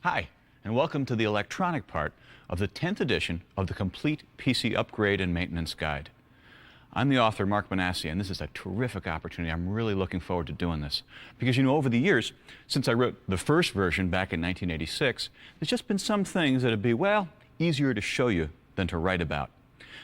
Hi, and welcome to the electronic part of the 10th edition of the Complete PC Upgrade and Maintenance Guide. I'm the author, Mark Manassi, and this is a terrific opportunity. I'm really looking forward to doing this. Because, over the years, since I wrote the first version back in 1986, there's just been some things that would be, well, easier to show you than to write about.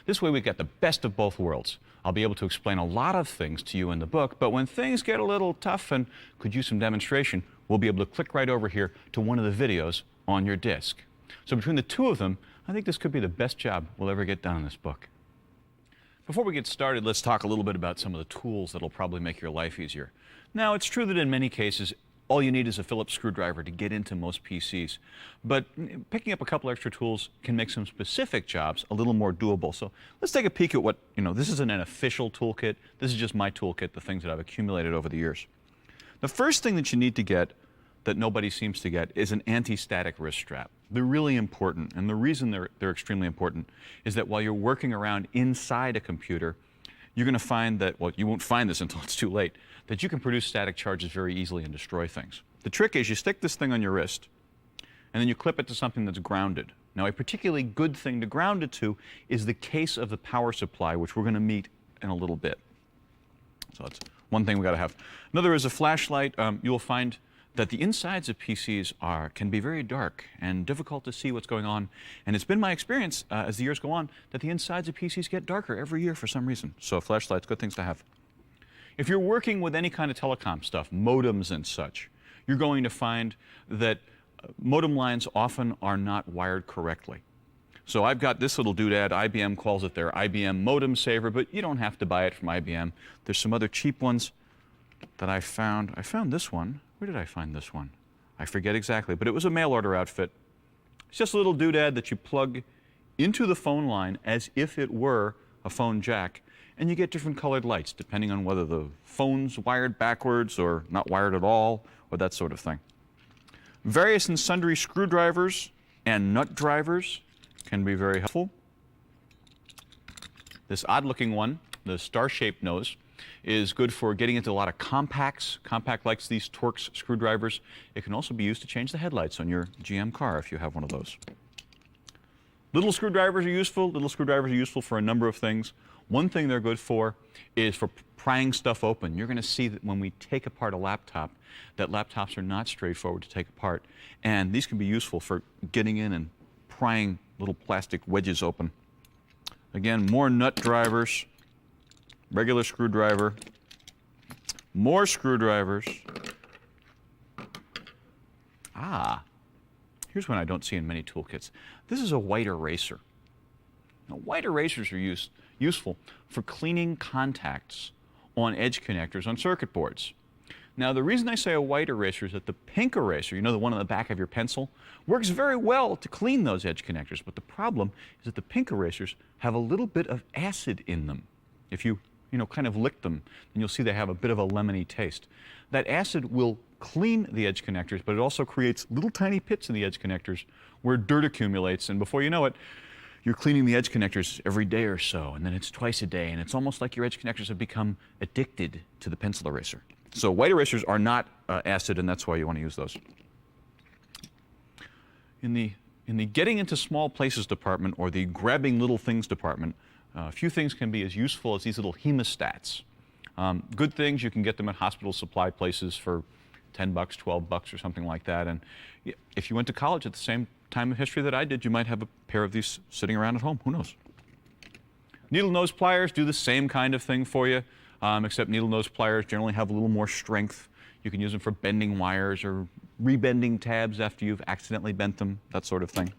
This way we get the best of both worlds. I'll be able to explain a lot of things to you in the book, but when things get a little tough and could use some demonstration, we'll be able to click right over here to one of the videos on your disk. So between the two of them, I think this could be the best job we'll ever get done in this book. Before we get started, let's talk a little bit about some of the tools that'll probably make your life easier. Now, it's true that in many cases, all you need is a Phillips screwdriver to get into most PCs. But picking up a couple extra tools can make some specific jobs a little more doable. So let's take a peek at what, this isn't an official toolkit. This is just my toolkit, the things that I've accumulated over the years. The first thing that you need to get that nobody seems to get is an anti-static wrist strap. They're really important, and the reason they're extremely important is that while you're working around inside a computer, you're going to find that, well, you won't find this until it's too late, that you can produce static charges very easily and destroy things. The trick is you stick this thing on your wrist, and then you clip it to something that's grounded. Now, a particularly good thing to ground it to is the case of the power supply, which we're going to meet in a little bit. So that's one thing we got to have. Another is a flashlight. You'll find that the insides of PCs can be very dark and difficult to see what's going on. And it's been my experience as the years go on that the insides of PCs get darker every year for some reason. So flashlights, good things to have. If you're working with any kind of telecom stuff, modems and such, you're going to find that modem lines often are not wired correctly. So I've got this little doodad. IBM calls it their IBM modem saver, but you don't have to buy it from IBM. There's some other cheap ones that I found. I found this one. Where did I find this one? I forget exactly, but it was a mail order outfit. It's just a little doodad that you plug into the phone line as if it were a phone jack, and you get different colored lights depending on whether the phone's wired backwards or not wired at all, or that sort of thing. Various and sundry screwdrivers and nut drivers can be very helpful. This odd-looking one, the star-shaped nose, is good for getting into a lot of compacts. Compact likes these Torx screwdrivers. It can also be used to change the headlights on your GM car if you have one of those. Little screwdrivers are useful. Little screwdrivers are useful for a number of things. One thing they're good for is for prying stuff open. You're going to see that when we take apart a laptop, that laptops are not straightforward to take apart. And these can be useful for getting in and prying little plastic wedges open. Again, more nut drivers, regular screwdriver, more screwdrivers. Here's one I don't see in many toolkits. This is a white eraser. Now, white erasers are useful for cleaning contacts on edge connectors on circuit boards. Now, the reason I say a white eraser is that the pink eraser, the one on the back of your pencil, works very well to clean those edge connectors. But the problem is that the pink erasers have a little bit of acid in them. If you kind of lick them, then you'll see they have a bit of a lemony taste. That acid will clean the edge connectors, but it also creates little tiny pits in the edge connectors where dirt accumulates, and before you know it, you're cleaning the edge connectors every day or so, and then it's twice a day, and it's almost like your edge connectors have become addicted to the pencil eraser. So white erasers are not acid, and that's why you want to use those. In the getting into small places department, or the grabbing little things department, a few things can be as useful as these little hemostats. Good things, you can get them at hospital supply places for $10, $12 or something like that. And if you went to college at the same time of history that I did, you might have a pair of these sitting around at home. Who knows? Needle nose pliers do the same kind of thing for you, except needle nose pliers generally have a little more strength. You can use them for bending wires or rebending tabs after you've accidentally bent them, that sort of thing.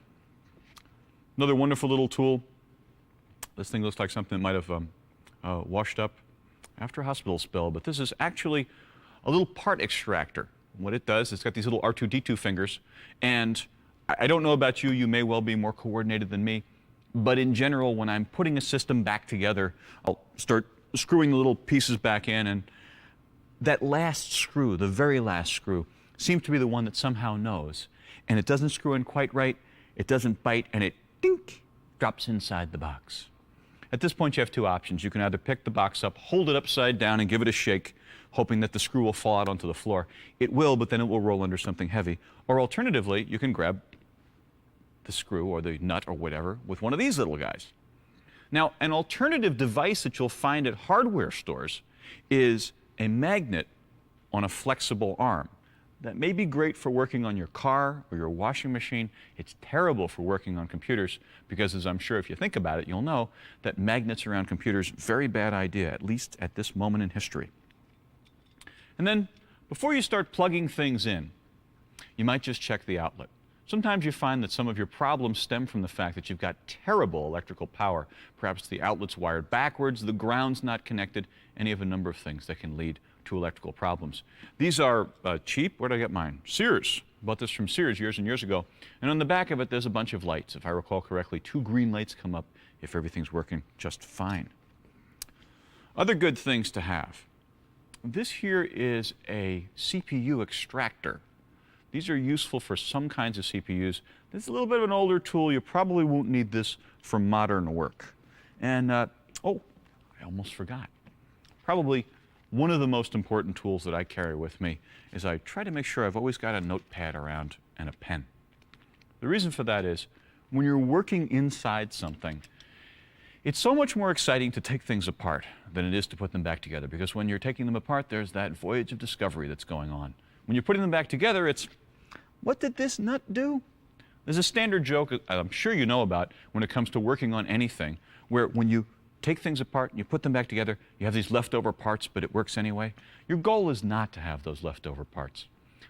Another wonderful little tool. This thing looks like something that might have washed up after a hospital spill, but this is actually a little part extractor. What it does, it's got these little R2-D2 fingers, and I don't know about you, you may well be more coordinated than me, but in general, when I'm putting a system back together, I'll start screwing the little pieces back in, and that last screw, the very last screw, seems to be the one that somehow knows, and it doesn't screw in quite right, it doesn't bite, and it, dink, drops inside the box. At this point, you have two options. You can either pick the box up, hold it upside down, and give it a shake, hoping that the screw will fall out onto the floor. It will, but then it will roll under something heavy. Or alternatively, you can grab the screw or the nut or whatever with one of these little guys. Now, an alternative device that you'll find at hardware stores is a magnet on a flexible arm. That may be great for working on your car or your washing machine. It's terrible for working on computers because, as I'm sure if you think about it, you'll know that magnets around computers, very bad idea, at least at this moment in history. And then, before you start plugging things in, you might just check the outlet. Sometimes you find that some of your problems stem from the fact that you've got terrible electrical power. Perhaps the outlet's wired backwards, the ground's not connected, any of a number of things that can lead to electrical problems. These are cheap. Where did I get mine? Sears. Bought this from Sears years and years ago. And on the back of it, there's a bunch of lights. If I recall correctly, 2 green lights come up if everything's working just fine. Other good things to have. This here is a CPU extractor. These are useful for some kinds of CPUs. This is a little bit of an older tool. You probably won't need this for modern work. And, oh, I almost forgot. Probably one of the most important tools that I carry with me is I try to make sure I've always got a notepad around and a pen. The reason for that is when you're working inside something, it's so much more exciting to take things apart than it is to put them back together, because when you're taking them apart, there's that voyage of discovery that's going on. When you're putting them back together, it's, what did this nut do? There's a standard joke I'm sure you know about when it comes to working on anything, where when you take things apart and you put them back together, you have these leftover parts, but it works anyway. Your goal is not to have those leftover parts.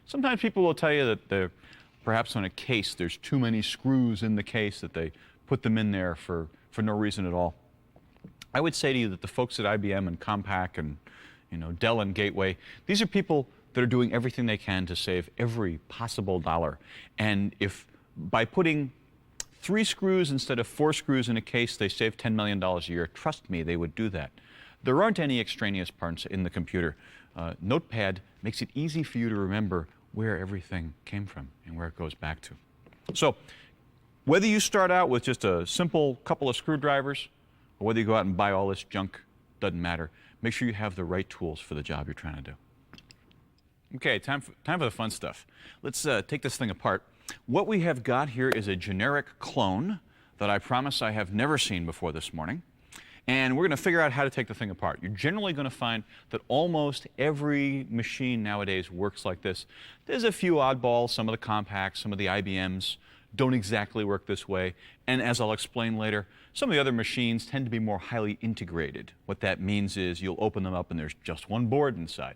Sometimes people will tell you that perhaps on a case, there's too many screws in the case, that they put them in there for no reason at all. I would say to you that the folks at IBM and Compaq and Dell and Gateway, these are people that are doing everything they can to save every possible dollar. And if by putting 3 screws instead of 4 screws in a case, they save $10 million a year, trust me, they would do that. There aren't any extraneous parts in the computer. Notepad makes it easy for you to remember where everything came from and where it goes back to. So whether you start out with just a simple couple of screwdrivers or whether you go out and buy all this junk, doesn't matter. Make sure you have the right tools for the job you're trying to do. Okay, time for the fun stuff. Let's take this thing apart. What we have got here is a generic clone that I promise I have never seen before this morning. And we're going to figure out how to take the thing apart. You're generally going to find that almost every machine nowadays works like this. There's a few oddballs. Some of the Compaqs, some of the IBMs don't exactly work this way. And as I'll explain later, some of the other machines tend to be more highly integrated. What that means is you'll open them up and there's just one board inside.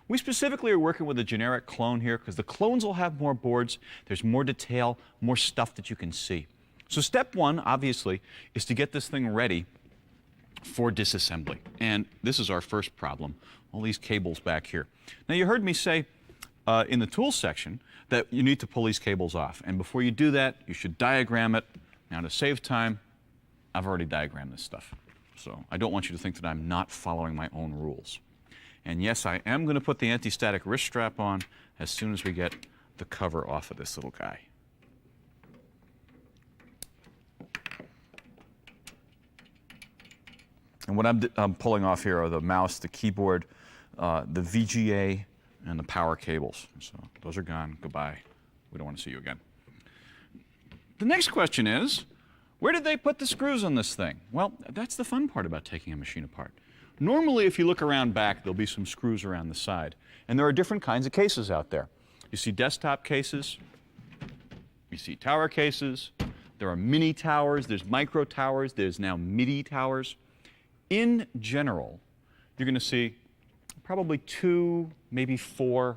We specifically are working with a generic clone here because the clones will have more boards, there's more detail, more stuff that you can see. So step one, obviously, is to get this thing ready for disassembly. And this is our first problem, all these cables back here. Now you heard me say in the tools section that you need to pull these cables off. And before you do that, you should diagram it. Now to save time, I've already diagrammed this stuff. So I don't want you to think that I'm not following my own rules. And yes, I am going to put the anti-static wrist strap on as soon as we get the cover off of this little guy. And what I'm pulling off here are the mouse, the keyboard, the VGA, and the power cables. So those are gone. Goodbye. We don't want to see you again. The next question is, where did they put the screws on this thing? Well, that's the fun part about taking a machine apart. Normally, if you look around back, there'll be some screws around the side. And there are different kinds of cases out there. You see desktop cases. You see tower cases. There are mini towers. There's micro towers. There's now MIDI towers. In general, you're going to see probably 2, maybe 4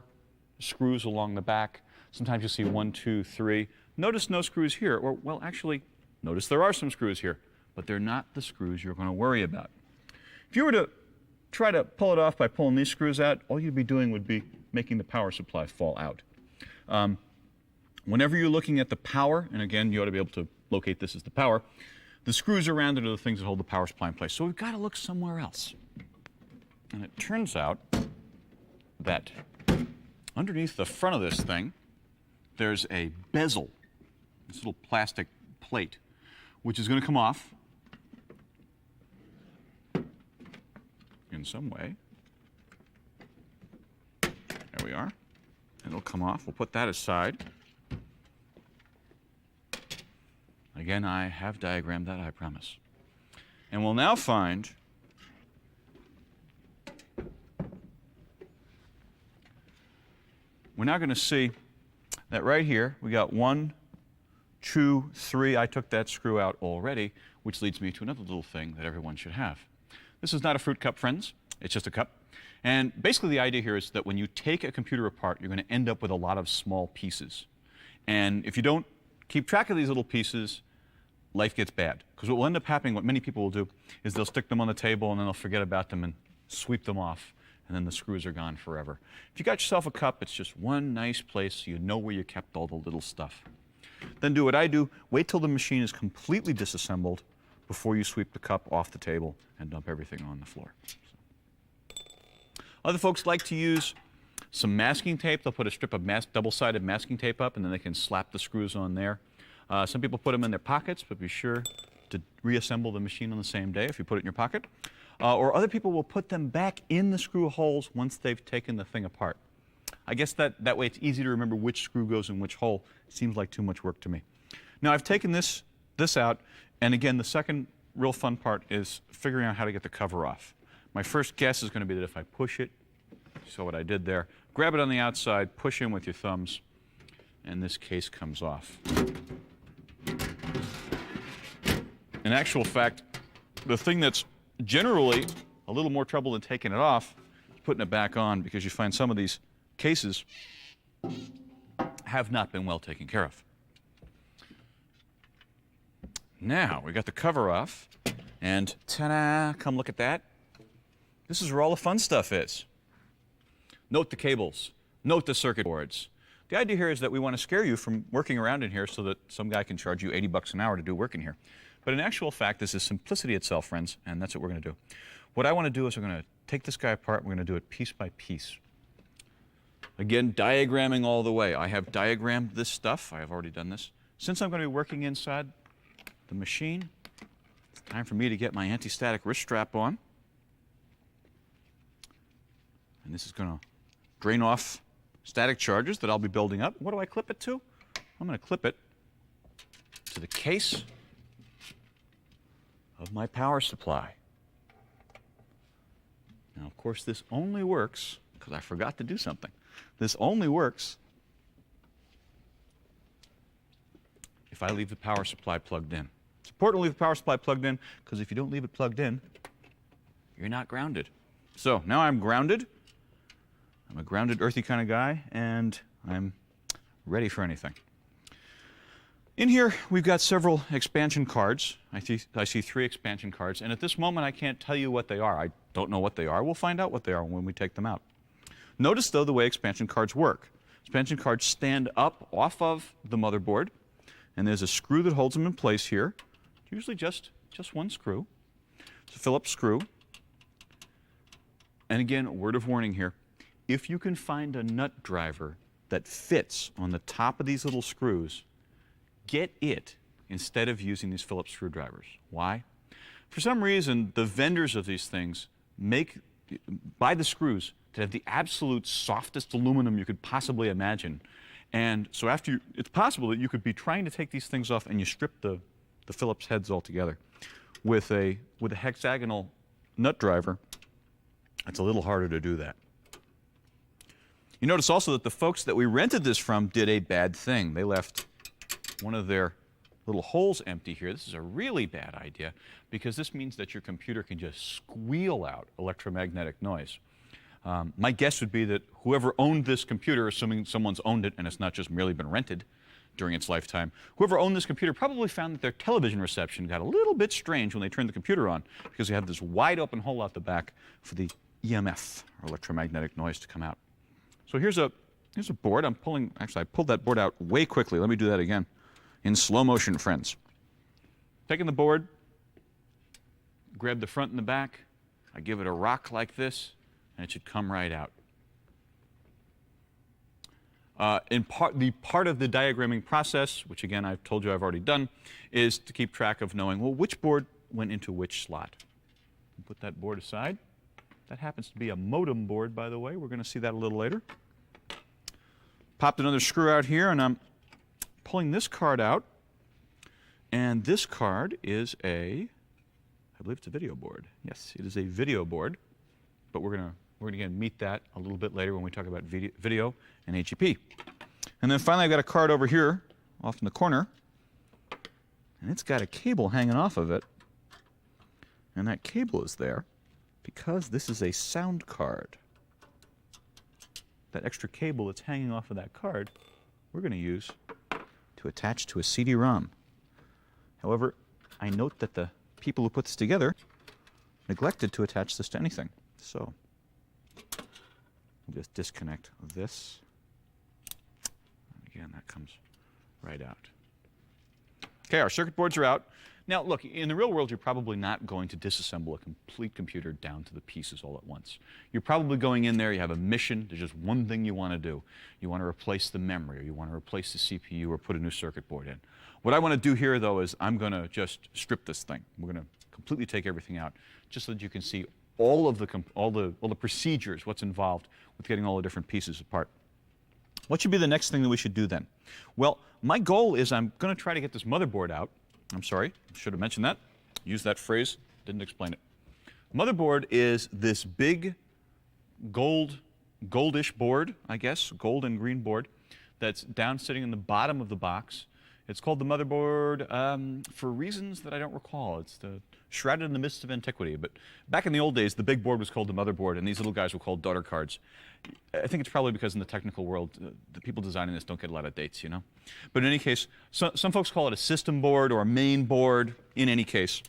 screws along the back. Sometimes you'll see 1, 2, 3. Notice no screws here. Or, well, actually, notice there are some screws here. But they're not the screws you're going to worry about. If you were to try to pull it off by pulling these screws out, all you'd be doing would be making the power supply fall out. Whenever you're looking at the power, and again, you ought to be able to locate this as the power, the screws around it are the things that hold the power supply in place. So we've got to look somewhere else. And it turns out that underneath the front of this thing, there's a bezel, this little plastic plate, which is going to come off. in some way. There we are. It'll come off. We'll put that aside. Again, I have diagrammed that, I promise. And we'll now find we're now going to see that right here we got 1, 2, 3. I took that screw out already, which leads me to another little thing that everyone should have. This is not a fruit cup, friends. It's just a cup. And basically the idea here is that when you take a computer apart, you're going to end up with a lot of small pieces. And if you don't keep track of these little pieces, life gets bad. Because what will end up happening, what many people will do, is they'll stick them on the table and then they'll forget about them and sweep them off. And then the screws are gone forever. If you got yourself a cup, it's just one nice place so you know where you kept all the little stuff. Then do what I do. Wait till the machine is completely disassembled before you sweep the cup off the table and dump everything on the floor. Other folks like to use some masking tape. They'll put a strip of double-sided masking tape up, and then they can slap the screws on there. Some people put them in their pockets, but be sure to reassemble the machine on the same day if you put it in your pocket. Or other people will put them back in the screw holes once they've taken the thing apart. I guess that way it's easy to remember which screw goes in which hole. It seems like too much work to me. Now I've taken this out, and again, the second real fun part is figuring out how to get the cover off. My first guess is going to be that if I push it, you saw what I did there, grab it on the outside, push in with your thumbs, and this case comes off. In actual fact, the thing that's generally a little more trouble than taking it off is putting it back on, because you find some of these cases have not been well taken care of. Now, we got the cover off, and ta-da, come look at that. This is where all the fun stuff is. Note the cables, note the circuit boards. The idea here is that we want to scare you from working around in here so that some guy can charge you $80 an hour to do work in here. But in actual fact, this is simplicity itself, friends, and that's what we're going to do. What I want to do is we're going to take this guy apart, we're going to do it piece by piece. Again, diagramming all the way. I have diagrammed this stuff. I have already done this. Since I'm going to be working inside the machine, it's time for me to get my anti-static wrist strap on. And this is going to drain off static charges that I'll be building up. What do I clip it to? I'm going to clip it to the case of my power supply. Now, of course, this only works because I forgot to do something. This only works if I leave the power supply plugged in. It's important to leave the power supply plugged in because if you don't leave it plugged in, you're not grounded. So now I'm grounded. I'm a grounded, earthy kind of guy, and I'm ready for anything. In here, we've got several expansion cards. I see 3 expansion cards, and at this moment, I can't tell you what they are. I don't know what they are. We'll find out what they are when we take them out. Notice, though, the way expansion cards work. Expansion cards stand up off of the motherboard, and there's a screw that holds them in place here. Usually just one screw. It's a Phillips screw. And again, a word of warning here. If you can find a nut driver that fits on the top of these little screws, get it instead of using these Phillips screwdrivers. Why? For some reason, the vendors of these things buy the screws that have the absolute softest aluminum you could possibly imagine. And so it's possible that you could be trying to take these things off and you strip the Phillips heads altogether. With a hexagonal nut driver, it's a little harder to do that. You notice also that the folks that we rented this from did a bad thing. They left one of their little holes empty here. This is a really bad idea because this means that your computer can just squeal out electromagnetic noise. My guess would be that whoever owned this computer, assuming someone's owned it and it's not just merely been rented during its lifetime, whoever owned this computer probably found that their television reception got a little bit strange when they turned the computer on because you have this wide open hole out the back for the EMF, or electromagnetic noise, to come out. So here's a board. Actually, I pulled that board out way quickly. Let me do that again in slow motion, friends. Taking the board, grab the front and the back. I give it a rock like this, and it should come right out. The part of the diagramming process, which again I've told you I've already done, is to keep track of knowing, well, which board went into which slot. Put that board aside. That happens to be a modem board, by the way. We're going to see that a little later. Popped another screw out here, and I'm pulling this card out. And this card is I believe it's a video board. Yes, it is a video board. But we're going to again meet that a little bit later when we talk about video and HEP. And then finally, I've got a card over here, off in the corner. And it's got a cable hanging off of it. And that cable is there because this is a sound card. That extra cable that's hanging off of that card, we're going to use to attach to a CD-ROM. However, I note that the people who put this together neglected to attach this to anything. So, we'll just disconnect this. And again, that comes right out. Okay, our circuit boards are out. Now, look, in the real world, you're probably not going to disassemble a complete computer down to the pieces all at once. You're probably going in there, you have a mission, there's just one thing you want to do. You want to replace the memory, or you want to replace the CPU, or put a new circuit board in. What I want to do here, though, is I'm going to just strip this thing. We're going to completely take everything out, just so that you can see all the procedures, what's involved with getting all the different pieces apart. What should be the next thing that we should do then? Well, my goal is I'm going to try to get this motherboard out. I'm sorry, I should have mentioned that. Used that phrase, didn't explain it. Motherboard is this big goldish board, I guess, gold and green board, that's down sitting in the bottom of the box. It's called the motherboard for reasons that I don't recall. It's shrouded in the mists of antiquity. But back in the old days, the big board was called the motherboard, and these little guys were called daughter cards. I think it's probably because in the technical world, the people designing this don't get a lot of dates, you know? But in any case, some folks call it a system board or a main board. In any case,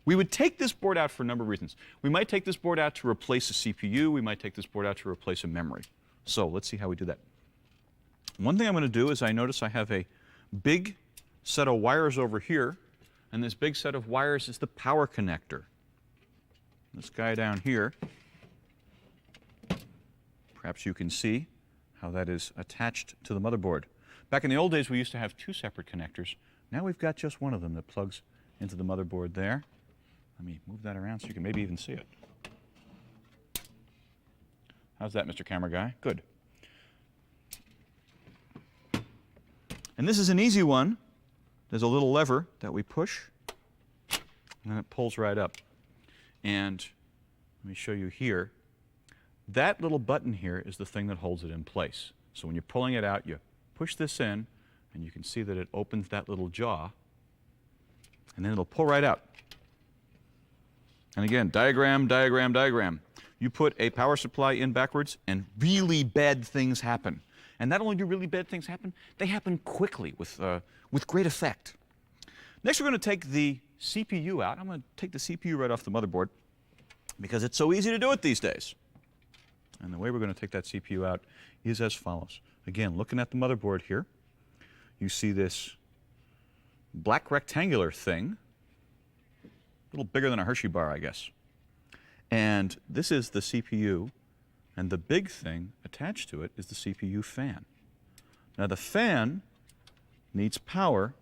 we would take this board out for a number of reasons. We might take this board out to replace a CPU. We might take this board out to replace a memory. So let's see how we do that. One thing I'm going to do is I notice I have a big set of wires over here, and this big set of wires is the power connector. This guy down here, perhaps you can see how that is attached to the motherboard. Back in the old days, we used to have two separate connectors. Now we've got just one of them that plugs into the motherboard there. Let me move that around so you can maybe even see it. How's that, Mr. Camera Guy? Good. And this is an easy one. There's a little lever that we push, and then it pulls right up. And let me show you here. That little button here is the thing that holds it in place. So when you're pulling it out, you push this in, and you can see that it opens that little jaw, and then it'll pull right out. And again, diagram, diagram, diagram. You put a power supply in backwards, and really bad things happen. And not only do really bad things happen, they happen quickly with great effect. Next, we're going to take the CPU out. I'm going to take the CPU right off the motherboard because it's so easy to do it these days. And the way we're going to take that CPU out is as follows. Again, looking at the motherboard here, you see this black rectangular thing, a little bigger than a Hershey bar, I guess. And this is the CPU. And the big thing attached to it is the CPU fan. Now the fan needs power,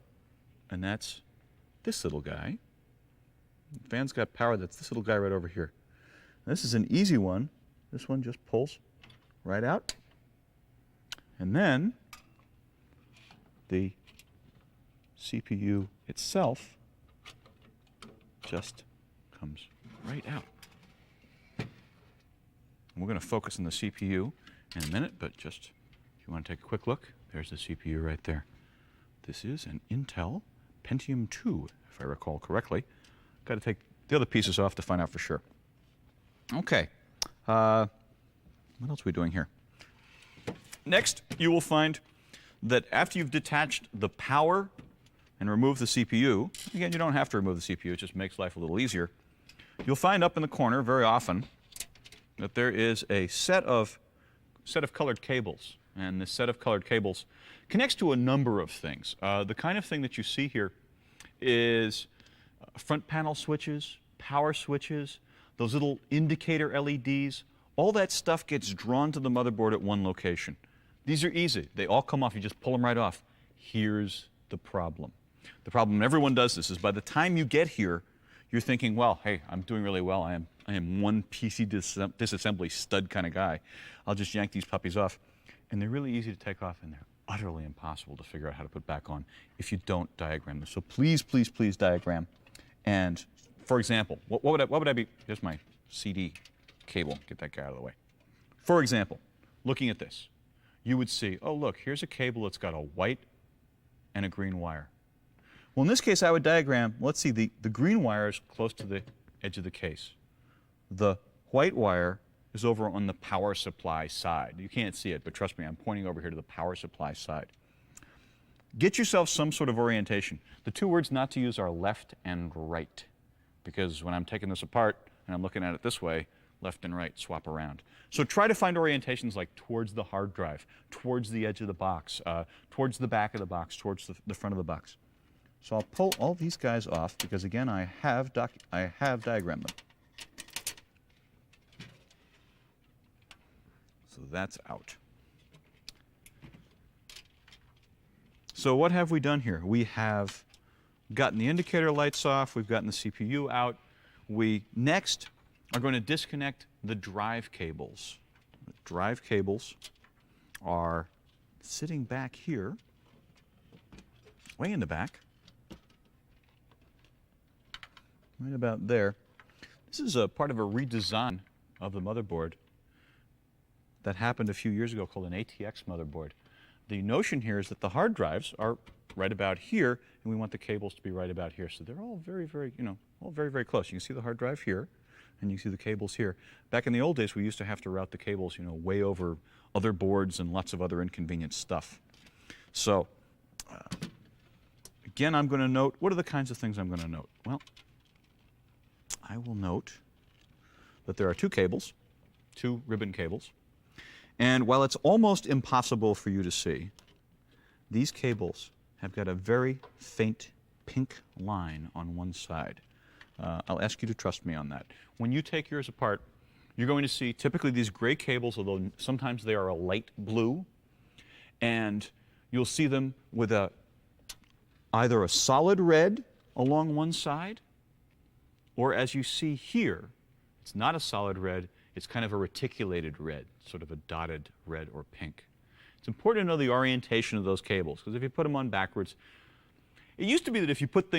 and that's this little guy. The fan's got power, that's this little guy right over here. And this is an easy one. This one just pulls right out. And then the CPU itself just comes right out. We're going to focus on the CPU in a minute, but just if you want to take a quick look, there's the CPU right there. This is an Intel Pentium 2, if I recall correctly. Got to take the other pieces off to find out for sure. Okay. What else are we doing here? Next, you will find that after you've detached the power and removed the CPU, again, you don't have to remove the CPU, it just makes life a little easier. You'll find up in the corner very often that there is a set of colored cables. And this set of colored cables connects to a number of things. The kind of thing that you see here is front panel switches, power switches, those little indicator LEDs. All that stuff gets drawn to the motherboard at one location. These are easy. They all come off. You just pull them right off. Here's the problem. The problem, everyone does this, is by the time you get here, you're thinking, well, hey, I'm doing really well. I am one PC disassembly stud kind of guy. I'll just yank these puppies off. And they're really easy to take off, and they're utterly impossible to figure out how to put back on if you don't diagram them. So please, please, please diagram. And for example, what would I be? Here's my CD cable. Get that guy out of the way. For example, looking at this, you would see, oh, look, here's a cable that's got a white and a green wire. Well, in this case, I would diagram, let's see, the green wire is close to the edge of the case. The white wire is over on the power supply side. You can't see it, but trust me, I'm pointing over here to the power supply side. Get yourself some sort of orientation. The two words not to use are left and right, because when I'm taking this apart and I'm looking at it this way, left and right swap around. So try to find orientations like towards the hard drive, towards the edge of the box, towards the back of the box, towards the front of the box. So I'll pull all these guys off because, again, I have diagrammed them. So that's out. So what have we done here? We have gotten the indicator lights off. We've gotten the CPU out. We next are going to disconnect the drive cables. The drive cables are sitting back here, way in the back, right about there. This is a part of a redesign of the motherboard that happened a few years ago called an ATX motherboard. The notion here is that the hard drives are right about here, and we want the cables to be right about here. So they're all very, very, all very, very close. You can see the hard drive here, and you can see the cables here. Back in the old days, we used to have to route the cables, way over other boards and lots of other inconvenient stuff. So, again, I'm going to note, what are the kinds of things I'm going to note? Well, I will note that there are two cables, two ribbon cables. And while it's almost impossible for you to see, these cables have got a very faint pink line on one side. I'll ask you to trust me on that. When you take yours apart, you're going to see typically these gray cables, although sometimes they are a light blue, and you'll see them with either a solid red along one side, or as you see here, it's not a solid red, it's kind of a reticulated red, sort of a dotted red or pink. It's important to know the orientation of those cables, because if you put them on backwards, it used to be that if you put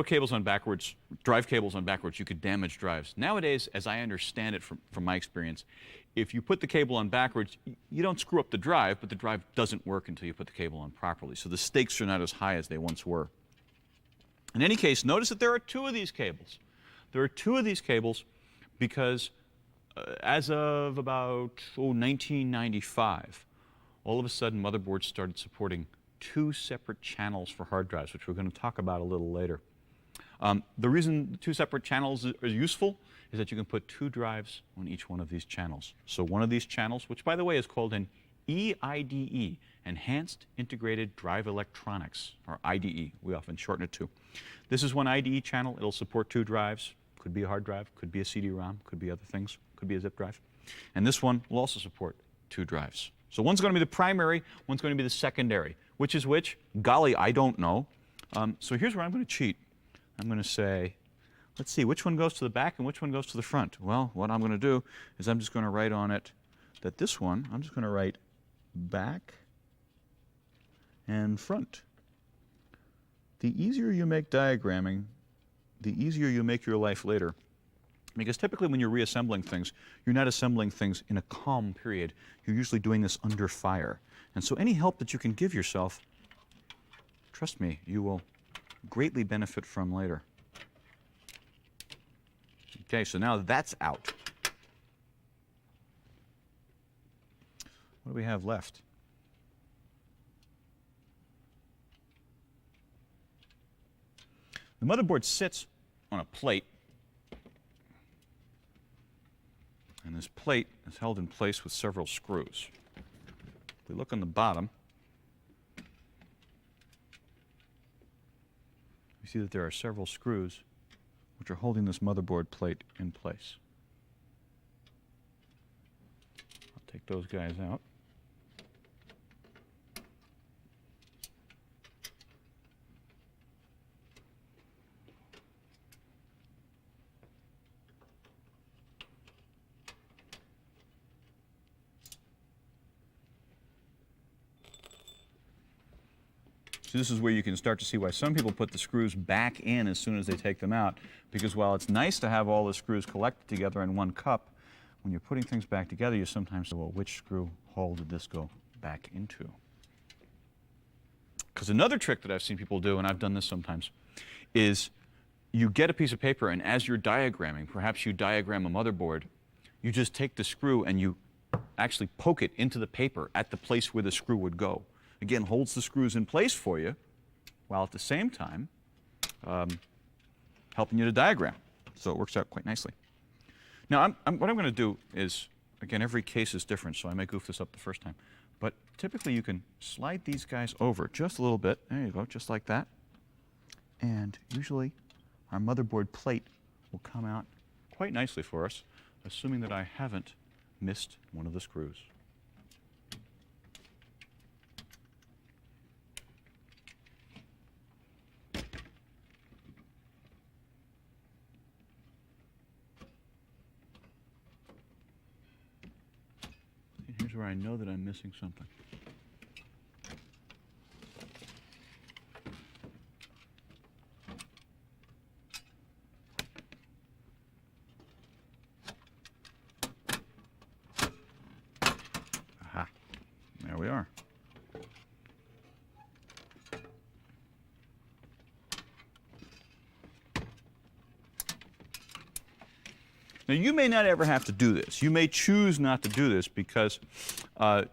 cables on backwards, drive cables on backwards, you could damage drives. Nowadays, as I understand it from my experience, if you put the cable on backwards, you don't screw up the drive, but the drive doesn't work until you put the cable on properly. So the stakes are not as high as they once were. In any case, notice that there are two of these cables. There are two of these cables because as of about 1995, all of a sudden motherboards started supporting two separate channels for hard drives, which we're going to talk about a little later. The reason two separate channels are useful is that you can put two drives on each one of these channels. So one of these channels, which by the way is called an EIDE, Enhanced Integrated Drive Electronics, or IDE, we often shorten it to. This is one IDE channel. It'll support two drives. Could be a hard drive, could be a CD-ROM, could be other things, could be a zip drive. And this one will also support two drives. So one's going to be the primary, one's going to be the secondary. Which is which? Golly, I don't know. So here's where I'm going to cheat. I'm going to say, let's see, which one goes to the back and which one goes to the front? Well, what I'm going to do is I'm just going to write on it that this one, I'm just going to write back and front. The easier you make diagramming, the easier you make your life later. Because typically when you're reassembling things, you're not assembling things in a calm period. You're usually doing this under fire. And so any help that you can give yourself, trust me, you will greatly benefit from later. Okay, so now that's out. What do we have left? The motherboard sits on a plate, and this plate is held in place with several screws. If we look on the bottom, we see that there are several screws which are holding this motherboard plate in place. I'll take those guys out. So this is where you can start to see why some people put the screws back in as soon as they take them out, because while it's nice to have all the screws collected together in one cup, when you're putting things back together, you sometimes say, well, which screw hole did this go back into? Because another trick that I've seen people do, and I've done this sometimes, is you get a piece of paper, and as you're diagramming, perhaps you diagram a motherboard, you just take the screw and you actually poke it into the paper at the place where the screw would go. Again, holds the screws in place for you, while at the same time helping you to diagram. So it works out quite nicely. Now, what I'm going to do is, again, every case is different, so I may goof this up the first time. But typically you can slide these guys over just a little bit. There you go, just like that. And usually our motherboard plate will come out quite nicely for us, assuming that I haven't missed one of the screws. Here's where I know that I'm missing something. Aha, there we are. Now, you may not ever have to do this. You may choose not to do this because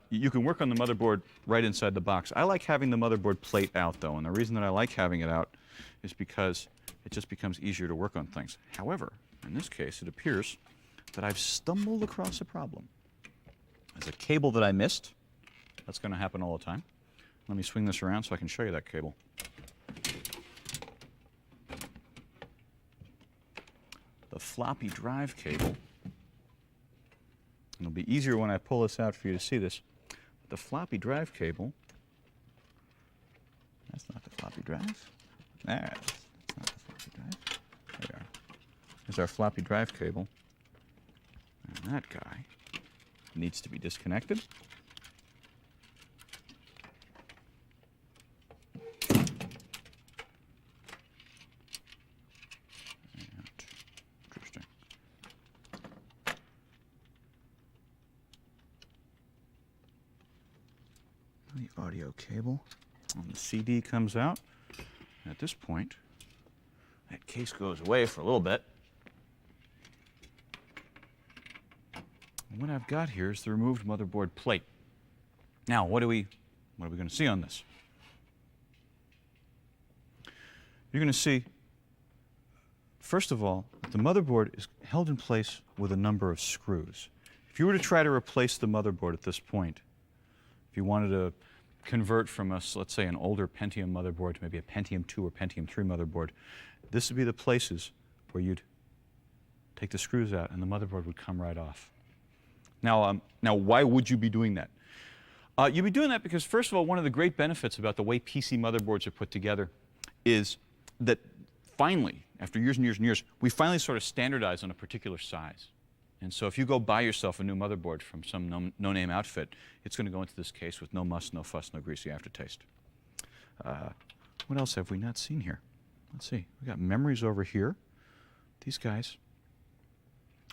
you can work on the motherboard right inside the box. I like having the motherboard plate out, though, and the reason that I like having it out is because it just becomes easier to work on things. However, in this case, it appears that I've stumbled across a problem. There's a cable that I missed. That's going to happen all the time. Let me swing this around so I can show you that cable. The floppy drive cable. It'll be easier when I pull this out for you to see this. The floppy drive cable. That's not the floppy drive. That's not the floppy drive. There we are. There's our floppy drive cable. And that guy needs to be disconnected. Interesting. The audio cable on the CD comes out. And at this point, that case goes away for a little bit. And what I've got here is the removed motherboard plate. Now, what are we going to see on this? You're going to see, first of all, the motherboard is held in place with a number of screws. If you were to try to replace the motherboard at this point, if you wanted to convert from let's say, an older Pentium motherboard to maybe a Pentium 2 or Pentium 3 motherboard, this would be the places where you'd take the screws out and the motherboard would come right off. Now, why would you be doing that? You'd be doing that because, first of all, one of the great benefits about the way PC motherboards are put together is that finally, after years and years and years, we finally sort of standardize on a particular size. And so if you go buy yourself a new motherboard from some no-name outfit, it's going to go into this case with no muss, no fuss, no greasy aftertaste. What else have we not seen here? Let's see. We've got memories over here. These guys,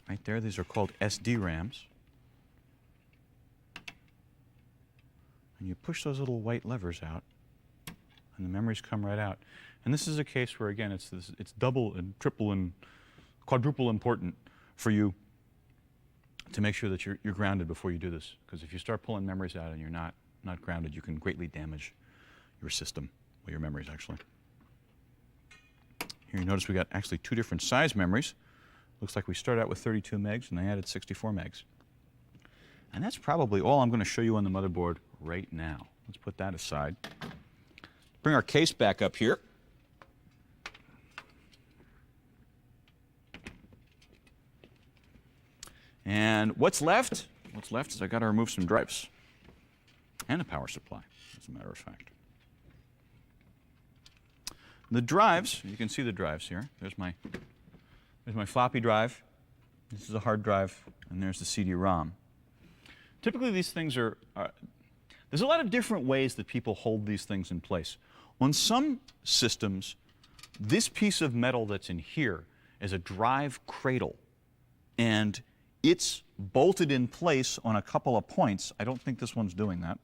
right there, these are called SD-RAMs. And you push those little white levers out, and the memories come right out. And this is a case where, again, it's double and triple and quadruple important for you to make sure that you're grounded before you do this. Because if you start pulling memories out and you're not grounded, you can greatly damage your system, well, your memories, actually. Here you notice we got actually two different size memories. Looks like we started out with 32 megs and they added 64 megs. And that's probably all I'm going to show you on the motherboard right now. Let's put that aside. Bring our case back up here. And what's left? What's left is I've got to remove some drives and a power supply, as a matter of fact. The drives, you can see the drives here. There's my floppy drive. This is a hard drive, and there's the CD-ROM. Typically, these things there's a lot of different ways that people hold these things in place. On some systems, this piece of metal that's in here is a drive cradle, and it's bolted in place on a couple of points. I don't think this one's doing that.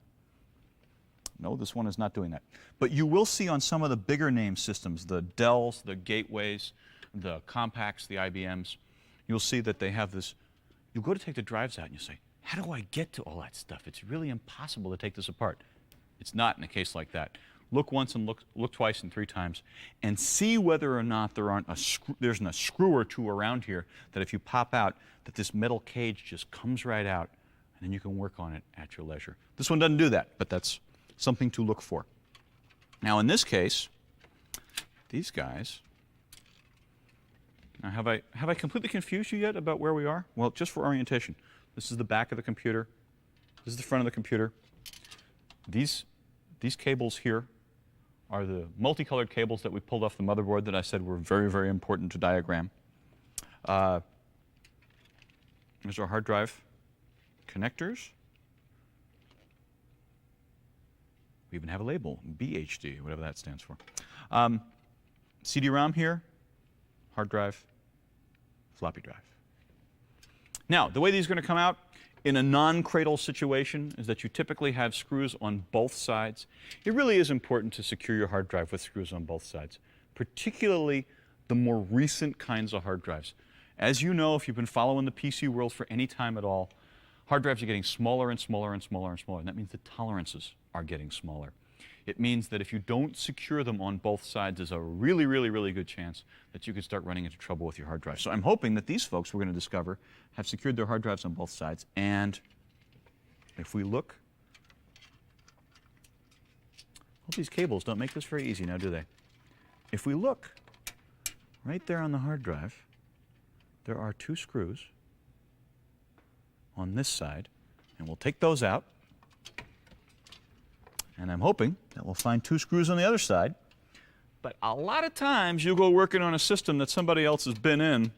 No, this one is not doing that. But you will see on some of the bigger name systems, the Dells, the Gateways, the Compacts, the IBMs, you'll see that they have this. You'll go to take the drives out and you say, how do I get to all that stuff? It's really impossible to take this apart. It's not in a case like that. Look once and look twice and 3 times and see whether or not there's a screw or two around here that if you pop out, that this metal cage just comes right out, and then you can work on it at your leisure. This one doesn't do that, but that's something to look for. Now in this case, these guys, now have I completely confused you yet about where we are? Well, just for orientation, this is the back of the computer. This is the front of the computer. These cables here are the multicolored cables that we pulled off the motherboard that I said were very, very important to diagram. There's our hard drive connectors. We even have a label, BHD, whatever that stands for. CD-ROM here, hard drive, floppy drive. Now, the way these are going to come out in a non-cradle situation is that you typically have screws on both sides. It really is important to secure your hard drive with screws on both sides, particularly the more recent kinds of hard drives. As you know, if you've been following the PC world for any time at all, hard drives are getting smaller and smaller and smaller and smaller, and that means the tolerances are getting smaller. It means that if you don't secure them on both sides, there's a really, really, really good chance that you could start running into trouble with your hard drive. So I'm hoping that these folks we're going to discover have secured their hard drives on both sides. And if we look, all these cables don't make this very easy now, do they? If we look right there on the hard drive, there are 2 screws on this side, and we'll take those out. And I'm hoping that we'll find 2 screws on the other side. But a lot of times you'll go working on a system that somebody else has been in,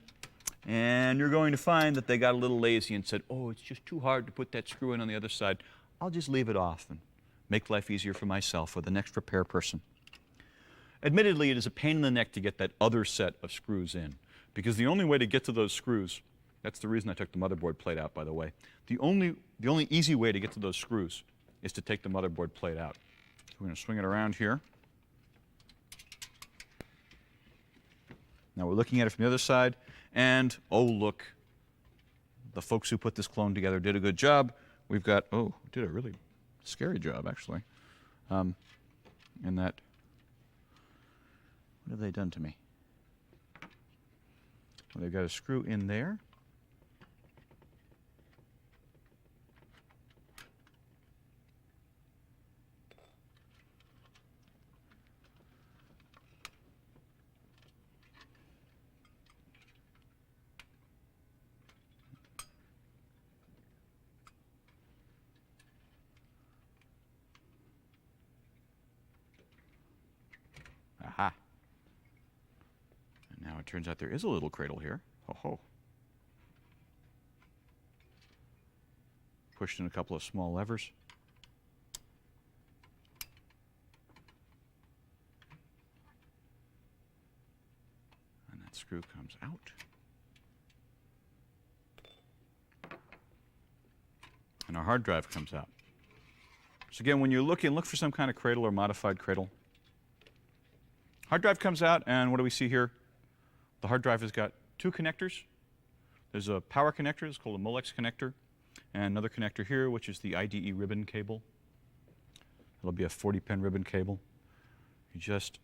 and you're going to find that they got a little lazy and said, oh, it's just too hard to put that screw in on the other side. I'll just leave it off and make life easier for myself or the next repair person. Admittedly, it is a pain in the neck to get that other set of screws in, because the only way to get to those screws, that's the reason I took the motherboard plate out, by the way. The only easy way to get to those screws is to take the motherboard plate out. So we're going to swing it around here. Now we're looking at it from the other side, and oh look, the folks who put this clone together did a good job. We've got, did a really scary job actually. In that, what have they done to me? Well, they've got a screw in there. Aha. And now it turns out there is a little cradle here. Ho ho. Pushed in a couple of small levers. And that screw comes out. And our hard drive comes out. So again, when you're looking, look for some kind of cradle or modified cradle. Hard drive comes out, and what do we see here? The hard drive has got 2 connectors. There's a power connector, it's called a Molex connector, and another connector here, which is the IDE ribbon cable. It'll be a 40-pin ribbon cable. You just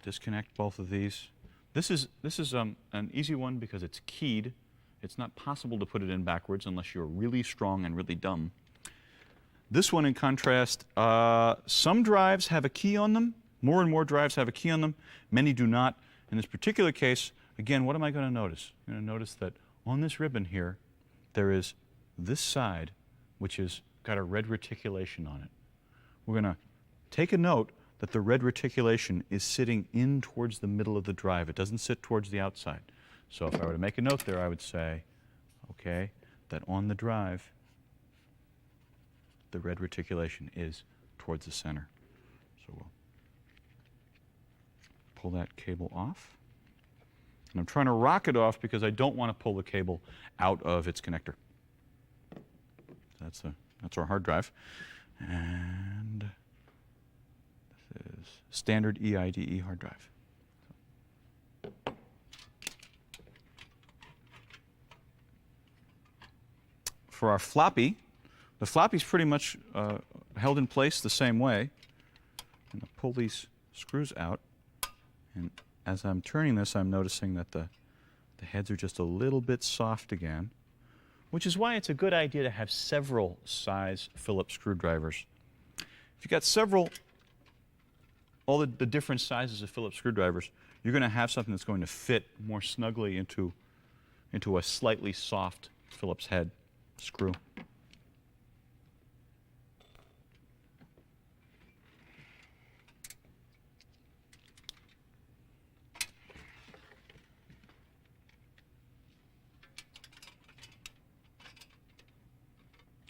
disconnect both of these. This is an easy one because it's keyed. It's not possible to put it in backwards unless you're really strong and really dumb. This one, in contrast, some drives have a key on them. More and more drives have a key on them. Many do not. In this particular case, again, what am I going to notice? I'm going to notice that on this ribbon here, there is this side, which has got a red reticulation on it. We're going to take a note that the red reticulation is sitting in towards the middle of the drive. It doesn't sit towards the outside. So if I were to make a note there, I would say, okay, that on the drive, the red reticulation is towards the center. So we'll pull that cable off. And I'm trying to rock it off because I don't want to pull the cable out of its connector. That's our hard drive. And this is standard EIDE hard drive. For our floppy, the floppy's pretty much held in place the same way. I'm going to pull these screws out, and as I'm turning this, I'm noticing that the heads are just a little bit soft again, which is why it's a good idea to have several size Phillips screwdrivers. If you've got all the different sizes of Phillips screwdrivers, you're going to have something that's going to fit more snugly into a slightly soft Phillips head screw.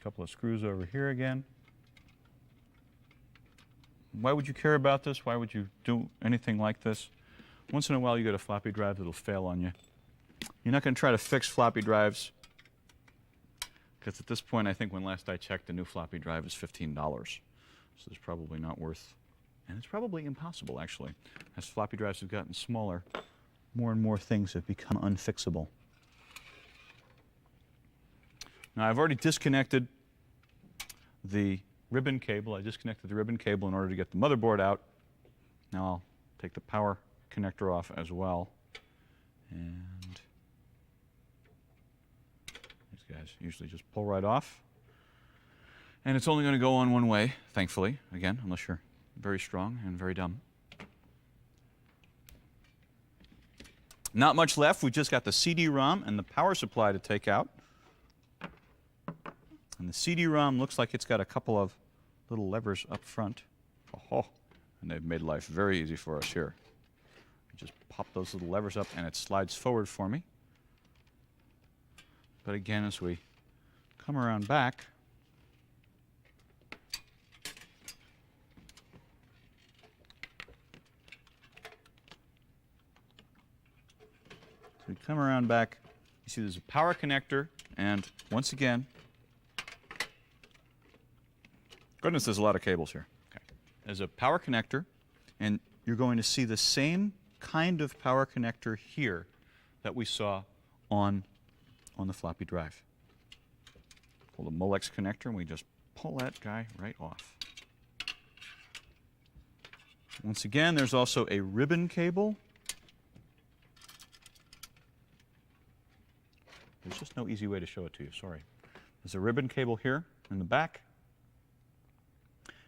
Couple of screws over here again. Why would you care about this? Why would you do anything like this? Once in a while you get a floppy drive that'll fail on you. You're not going to try to fix floppy drives, because at this point I think when last I checked the new floppy drive is $15. So it's probably not worth, and it's probably impossible actually. As floppy drives have gotten smaller, more and more things have become unfixable. Now I've already disconnected the ribbon cable. I disconnected the ribbon cable in order to get the motherboard out. Now I'll take the power connector off as well. And these guys usually just pull right off. And it's only going to go on one way, thankfully, again, unless you're very strong and very dumb. Not much left. We just got the CD-ROM and the power supply to take out. And the CD-ROM looks like it's got a couple of little levers up front. Oh, and they've made life very easy for us here. Just pop those little levers up and it slides forward for me. But again, as we come around back, you see there's a power connector, and once again, goodness, there's a lot of cables here. Okay. There's a power connector, and you're going to see the same kind of power connector here that we saw on the floppy drive. Pull the Molex connector, and we just pull that guy right off. Once again, there's also a ribbon cable. There's just no easy way to show it to you, sorry. There's a ribbon cable here in the back.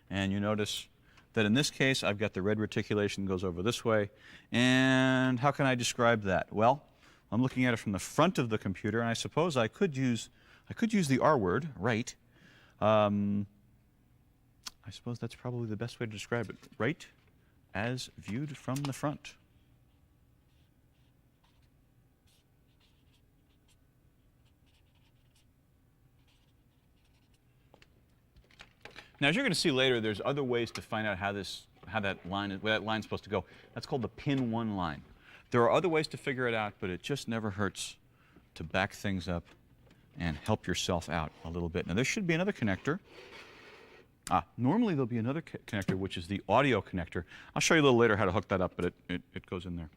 And you notice that in this case, I've got the red reticulation goes over this way. And how can I describe that? Well, I'm looking at it from the front of the computer, and I suppose I could use the R word, right. I suppose that's probably the best way to describe it. Right as viewed from the front. Now, as you're going to see later, there's other ways to find out where that line's supposed to go. That's called the pin 1 line. There are other ways to figure it out, but it just never hurts to back things up and help yourself out a little bit. Now, there should be another connector. Normally there'll be another connector, which is the audio connector. I'll show you a little later how to hook that up, but it goes in there.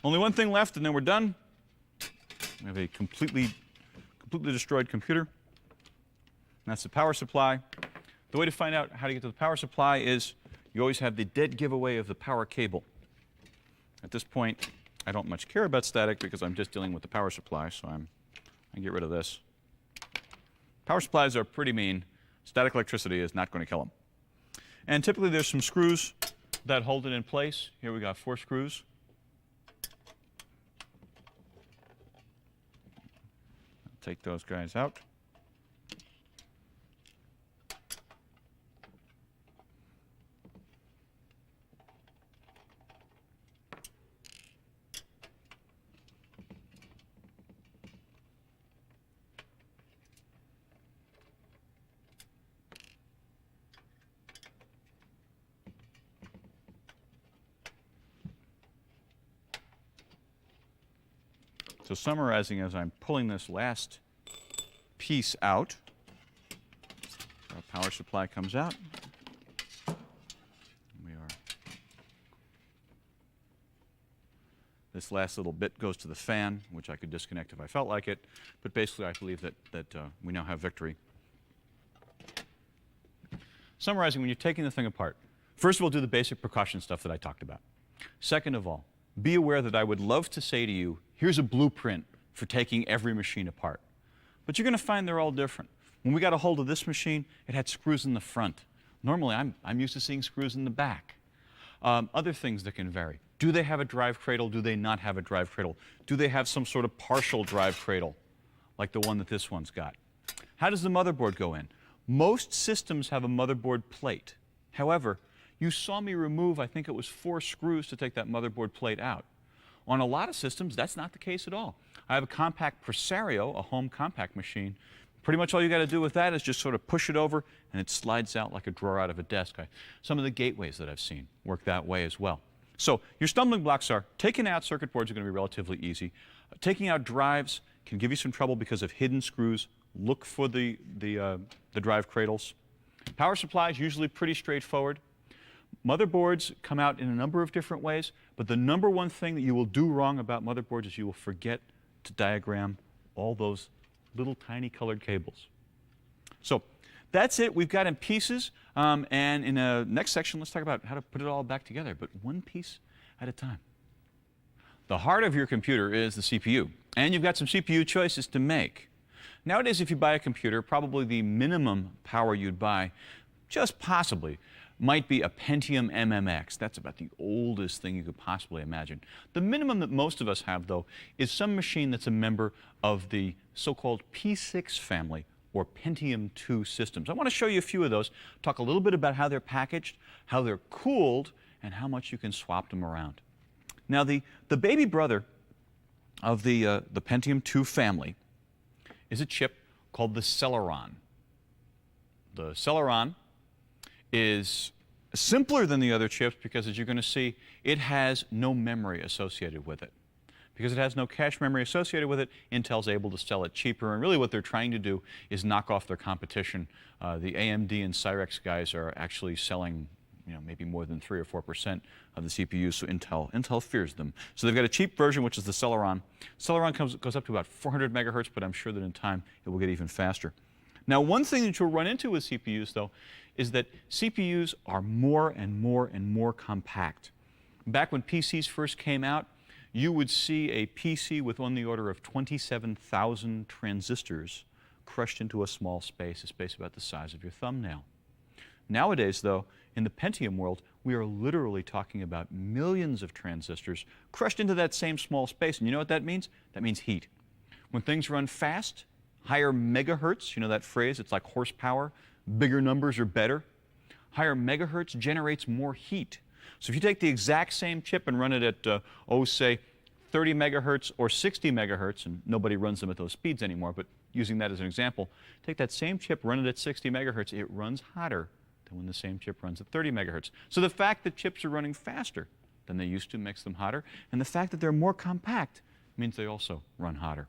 Only one thing left, and then we're done. We have a completely destroyed computer. And that's the power supply. The way to find out how to get to the power supply is you always have the dead giveaway of the power cable. At this point, I don't much care about static because I'm just dealing with the power supply, so I get rid of this. Power supplies are pretty mean. Static electricity is not going to kill them. And typically there's some screws that hold it in place. Here we got 4 screws. Take those guys out. So summarizing, as I'm pulling this last piece out, our power supply comes out. This last little bit goes to the fan, which I could disconnect if I felt like it. But basically, I believe that we now have victory. Summarizing, when you're taking the thing apart, first of all, do the basic precaution stuff that I talked about. Second of all, be aware that I would love to say to you, here's a blueprint for taking every machine apart. But you're going to find they're all different. When we got a hold of this machine, it had screws in the front. Normally, I'm used to seeing screws in the back. Other things that can vary. Do they have a drive cradle? Do they not have a drive cradle? Do they have some sort of partial drive cradle, like the one that this one's got? How does the motherboard go in? Most systems have a motherboard plate. However, you saw me remove, I think it was 4 screws to take that motherboard plate out. On a lot of systems, that's not the case at all. I have a compact Presario, a home compact machine. Pretty much all you got to do with that is just sort of push it over, and it slides out like a drawer out of a desk. Some of the gateways that I've seen work that way as well. So your stumbling blocks are taking out circuit boards are going to be relatively easy. Taking out drives can give you some trouble because of hidden screws. Look for the drive cradles. Power supplies usually pretty straightforward. Motherboards come out in a number of different ways, but the number one thing that you will do wrong about motherboards is you will forget to diagram all those little tiny colored cables. So that's it. We've got in pieces, and in the next section, let's talk about how to put it all back together, but one piece at a time. The heart of your computer is the CPU, and you've got some CPU choices to make. Nowadays, if you buy a computer, probably the minimum power you'd buy, just possibly, might be a Pentium MMX. That's about the oldest thing you could possibly imagine. The minimum that most of us have, though, is some machine that's a member of the so-called P6 family, or Pentium 2 systems. I want to show you a few of those, talk a little bit about how they're packaged, how they're cooled, and how much you can swap them around. Now, the baby brother of the Pentium 2 family is a chip called the Celeron. The Celeron is simpler than the other chips because, as you're going to see, it has no memory associated with it. Because it has no cache memory associated with it, Intel's able to sell it cheaper. And really what they're trying to do is knock off their competition. The AMD and Sybex guys are actually selling maybe more than 3 or 4% of the CPUs, so Intel fears them. So they've got a cheap version, which is the Celeron. Celeron goes up to about 400 megahertz, but I'm sure that in time it will get even faster. Now, one thing that you'll run into with CPUs, though, is that CPUs are more and more and more compact. Back when PCs first came out, you would see a PC with on the order of 27,000 transistors crushed into a small space, a space about the size of your thumbnail. Nowadays, though, in the Pentium world, we are literally talking about millions of transistors crushed into that same small space. And you know what that means? That means heat. When things run fast, higher megahertz, you know that phrase, it's like horsepower, bigger numbers are better. Higher megahertz generates more heat. So if you take the exact same chip and run it at, say, 30 megahertz or 60 megahertz, and nobody runs them at those speeds anymore, but using that as an example, take that same chip, run it at 60 megahertz, it runs hotter than when the same chip runs at 30 megahertz. So the fact that chips are running faster than they used to makes them hotter, and the fact that they're more compact means they also run hotter.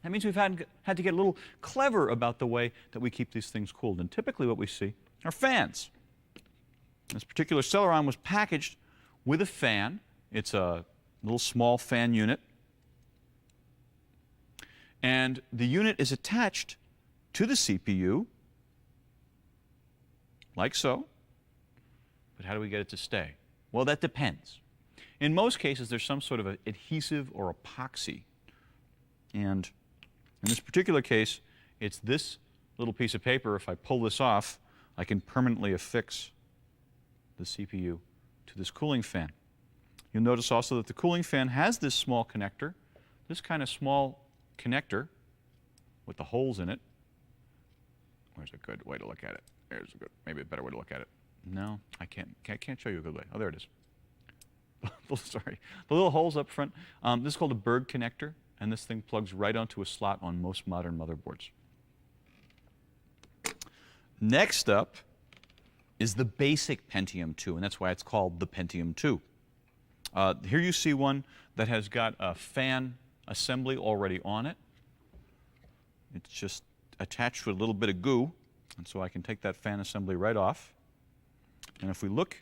That means we've had to get a little clever about the way that we keep these things cooled, and typically what we see are fans. This particular Celeron was packaged with a fan. It's a little small fan unit. And the unit is attached to the CPU, like so. But how do we get it to stay? Well, that depends. In most cases, there's some sort of adhesive or epoxy. And in this particular case, it's this little piece of paper. If I pull this off, I can permanently affix the CPU to this cooling fan. You'll notice also that the cooling fan has this small connector, this kind of small connector with the holes in it. Where's a good way to look at it? There's a good, maybe a better way to look at it. No, I can't show you a good way. Oh, there it is. Sorry. The little holes up front. This is called a Berg connector, and this thing plugs right onto a slot on most modern motherboards. Next up is the basic Pentium 2, and that's why it's called the Pentium 2. Here you see one that has got a fan assembly already on it. It's just attached with a little bit of goo, and so I can take that fan assembly right off. And if we look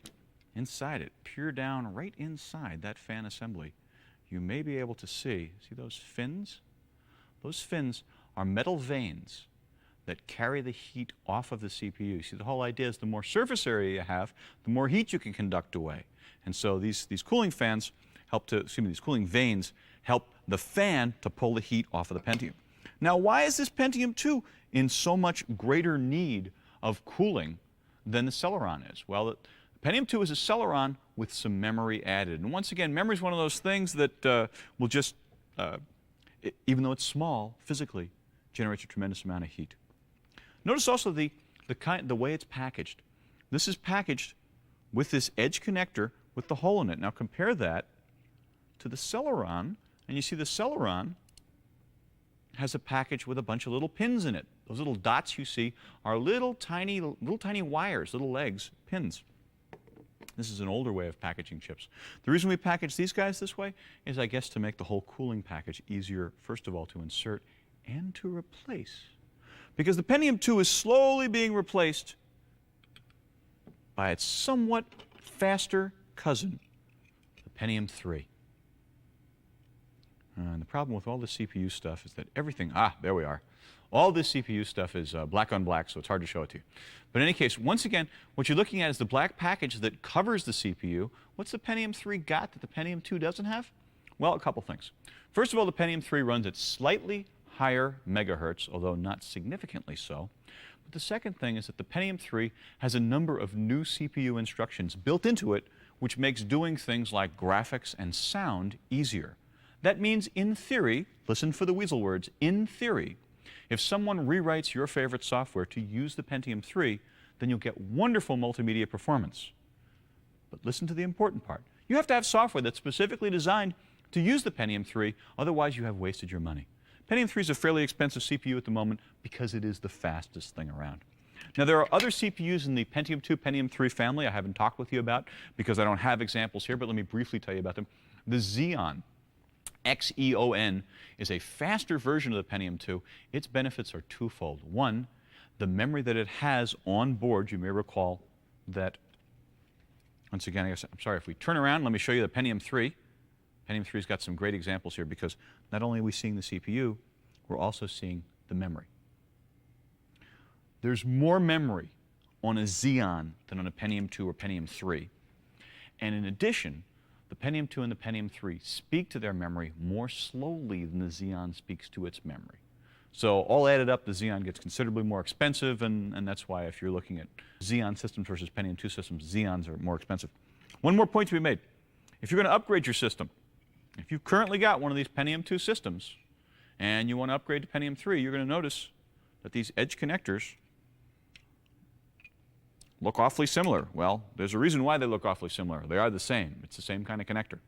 inside it, peer down right inside that fan assembly, you may be able to see those fins? Those fins are metal vanes that carry the heat off of the CPU. See, the whole idea is the more surface area you have, the more heat you can conduct away. And so these cooling fans help to, these cooling vanes help the fan to pull the heat off of the Pentium. Now, why is this Pentium 2 in so much greater need of cooling than the Celeron is? Well, the Pentium 2 is a Celeron with some memory added. And once again, memory is one of those things that will just, even though it's small physically, generates a tremendous amount of heat. Notice also the way it's packaged. This is packaged with this edge connector with the hole in it. Now compare that to the Celeron, and you see the Celeron has a package with a bunch of little pins in it. Those little dots you see are little tiny wires, little legs, pins. This is an older way of packaging chips. The reason we package these guys this way is, I guess, to make the whole cooling package easier, first of all, to insert and to replace. Because the Pentium 2 is slowly being replaced by its somewhat faster cousin, the Pentium 3. And the problem with all the CPU stuff is that everything, there we are. All this CPU stuff is black on black, so it's hard to show it to you. But in any case, once again, what you're looking at is the black package that covers the CPU. What's the Pentium 3 got that the Pentium 2 doesn't have? Well, a couple things. First of all, the Pentium 3 runs at slightly higher megahertz, although not significantly so. But the second thing is that the Pentium 3 has a number of new CPU instructions built into it, which makes doing things like graphics and sound easier. That means, in theory, listen for the weasel words, in theory, if someone rewrites your favorite software to use the Pentium 3, then you'll get wonderful multimedia performance. But listen to the important part. You have to have software that's specifically designed to use the Pentium 3, otherwise you have wasted your money. Pentium 3 is a fairly expensive CPU at the moment because it is the fastest thing around. Now, there are other CPUs in the Pentium 2, Pentium 3 family I haven't talked with you about because I don't have examples here, but let me briefly tell you about them. The Xeon, Xeon, is a faster version of the Pentium 2. Its benefits are twofold. One, the memory that it has on board, you may recall that, once again, I'm sorry, if we turn around, let me show you the Pentium 3. Pentium 3's got some great examples here because not only are we seeing the CPU, we're also seeing the memory. There's more memory on a Xeon than on a Pentium 2 or Pentium 3. And in addition, the Pentium 2 and the Pentium 3 speak to their memory more slowly than the Xeon speaks to its memory. So all added up, the Xeon gets considerably more expensive, and that's why if you're looking at Xeon systems versus Pentium 2 systems, Xeons are more expensive. One more point to be made. If you're going to upgrade your system, if you've currently got one of these Pentium 2 systems and you want to upgrade to Pentium 3, you're going to notice that these edge connectors look awfully similar. Well, there's a reason why they look awfully similar. They are the same. It's the same kind of connector.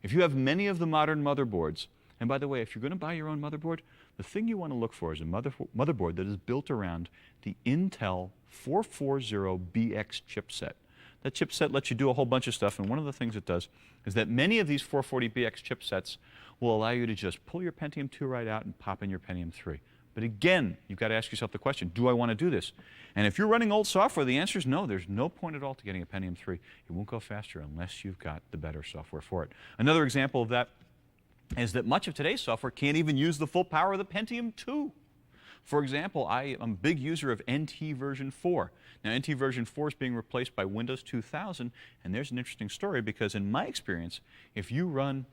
If you have many of the modern motherboards, and by the way, if you're going to buy your own motherboard, the thing you want to look for is a motherboard that is built around the Intel 440BX chipset. That chipset lets you do a whole bunch of stuff, and one of the things it does is that many of these 440BX chipsets will allow you to just pull your Pentium 2 right out and pop in your Pentium 3. But again, you've got to ask yourself the question, do I want to do this? And if you're running old software, the answer is no. There's no point at all to getting a Pentium 3. It won't go faster unless you've got the better software for it. Another example of that is that much of today's software can't even use the full power of the Pentium 2. For example, I am a big user of NT version 4. Now, NT version 4 is being replaced by Windows 2000, and there's an interesting story because in my experience, if you run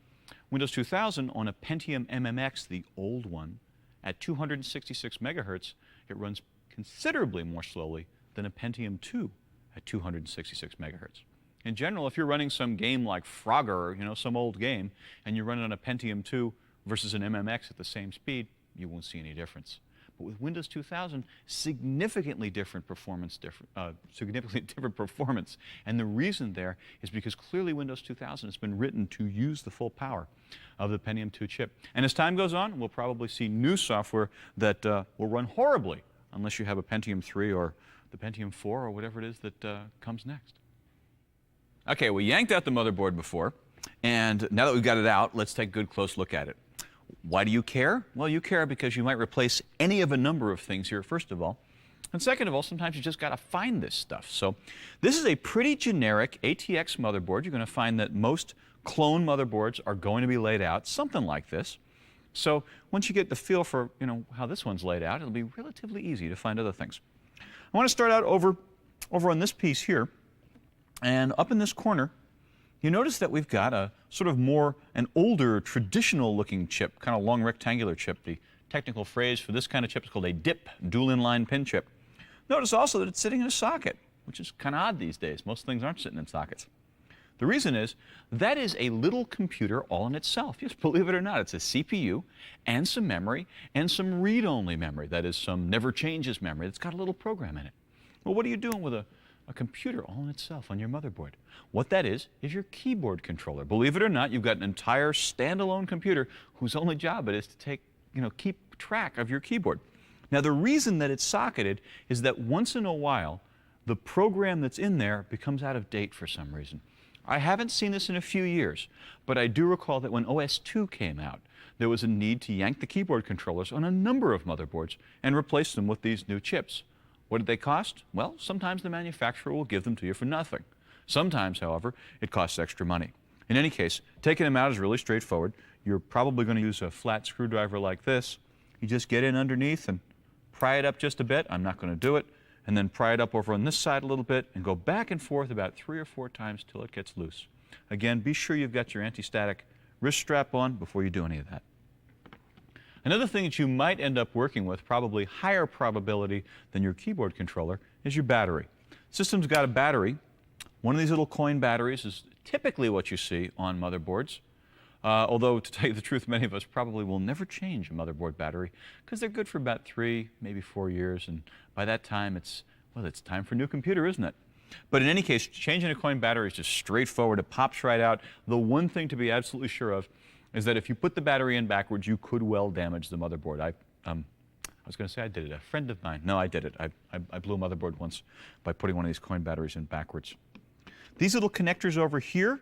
Windows 2000 on a Pentium MMX, the old one, at 266 megahertz, it runs considerably more slowly than a Pentium 2 at 266 megahertz. In general, if you're running some game like Frogger, some old game, and you run it on a Pentium 2 versus an MMX at the same speed, you won't see any difference. But with Windows 2000, significantly different performance. And the reason there is because clearly Windows 2000 has been written to use the full power of the Pentium 2 chip. And as time goes on, we'll probably see new software that will run horribly unless you have a Pentium 3 or the Pentium 4 or whatever it is that comes next. Okay, we yanked out the motherboard before, and now that we've got it out, let's take a good close look at it. Why do you care? Well, you care because you might replace any of a number of things here, first of all. And second of all, sometimes you just got to find this stuff. So this is a pretty generic ATX motherboard. You're going to find that most clone motherboards are going to be laid out something like this. So once you get the feel for, how this one's laid out, it'll be relatively easy to find other things. I want to start out over on this piece here. And up in this corner, you notice that we've got a sort of an older, traditional-looking chip, kind of long rectangular chip. The technical phrase for this kind of chip is called a DIP, dual inline pin chip. Notice also that it's sitting in a socket, which is kind of odd these days. Most things aren't sitting in sockets. The reason is that is a little computer all in itself. Yes, believe it or not, it's a CPU and some memory and some read-only memory. That is some never changes memory that's got a little program in it. Well, what are you doing with a computer all in itself on your motherboard? What that is your keyboard controller. Believe it or not, you've got an entire standalone computer whose only job it is to keep track of your keyboard. Now, the reason that it's socketed is that once in a while, the program that's in there becomes out of date for some reason. I haven't seen this in a few years, but I do recall that when OS 2 came out, there was a need to yank the keyboard controllers on a number of motherboards and replace them with these new chips. What did they cost? Well, sometimes the manufacturer will give them to you for nothing. Sometimes, however, it costs extra money. In any case, taking them out is really straightforward. You're probably going to use a flat screwdriver like this. You just get in underneath and pry it up just a bit. I'm not going to do it. And then pry it up over on this side a little bit and go back and forth about 3 or 4 times till it gets loose. Again, be sure you've got your anti-static wrist strap on before you do any of that. Another thing that you might end up working with, probably higher probability than your keyboard controller, is your battery. System's got a battery. One of these little coin batteries is typically what you see on motherboards. Although, to tell you the truth, many of us probably will never change a motherboard battery because they're good for about 3, maybe 4 years, and by that time it's time for a new computer, isn't it? But in any case, changing a coin battery is just straightforward. It pops right out. The one thing to be absolutely sure of is that if you put the battery in backwards, you could well damage the motherboard. I was going to say I did it. A friend of mine, no, I did it. I blew a motherboard once by putting one of these coin batteries in backwards. These little connectors over here,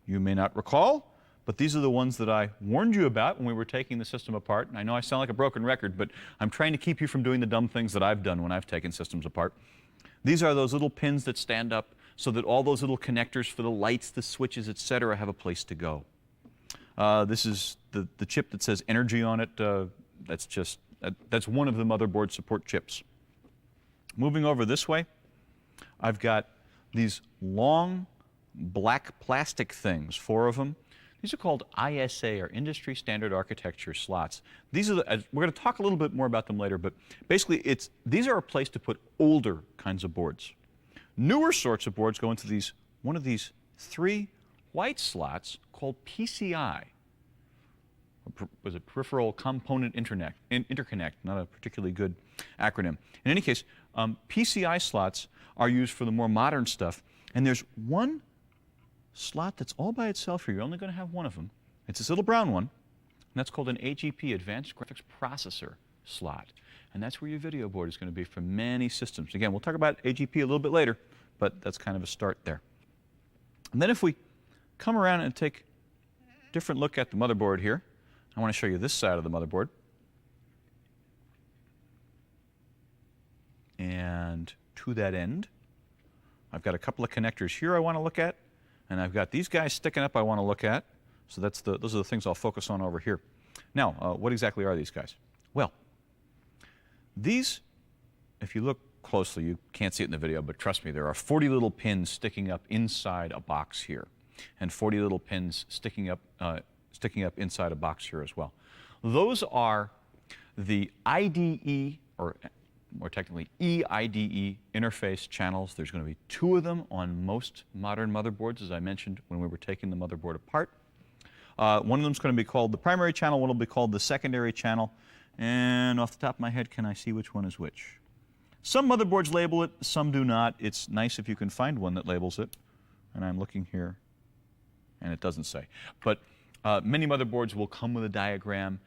you may not recall, but these are the ones that I warned you about when we were taking the system apart. And I know I sound like a broken record, but I'm trying to keep you from doing the dumb things that I've done when I've taken systems apart. These are those little pins that stand up so that all those little connectors for the lights, the switches, etc., have a place to go. This is the chip that says energy on it. That's one of the motherboard support chips. Moving over this way, I've got these long black plastic things, 4 of them. These are called ISA, or Industry Standard Architecture slots. These are we're going to talk a little bit more about them later, but basically these are a place to put older kinds of boards. Newer sorts of boards go into one of these 3 white slots called PCI. Was it Peripheral Component Interconnect, not a particularly good acronym. In any case, PCI slots are used for the more modern stuff, and there's one slot that's all by itself here. You're only going to have one of them. It's this little brown one, and that's called an AGP, Advanced Graphics Processor slot. And that's where your video board is going to be for many systems. Again, we'll talk about AGP a little bit later, but that's kind of a start there. And then if we come around and take a different look at the motherboard here, I want to show you this side of the motherboard. And to that end, I've got a couple of connectors here I want to look at, and I've got these guys sticking up I want to look at. So those are the things I'll focus on over here. Now, what exactly are these guys? Well, these, if you look closely, you can't see it in the video, but trust me, there are 40 little pins sticking up inside a box here, and 40 little pins sticking up inside a box here as well. Those are the IDE, or more technically eIDE interface channels. There's going to be 2 of them on most modern motherboards, as I mentioned when we were taking the motherboard apart. One of them is going to be called the primary channel, one will be called the secondary channel, and off the top of my head, can I see which one is which? Some motherboards label it, some do not. It's nice if you can find one that labels it, and I'm looking here, and it doesn't say. But many motherboards will come with a diagram.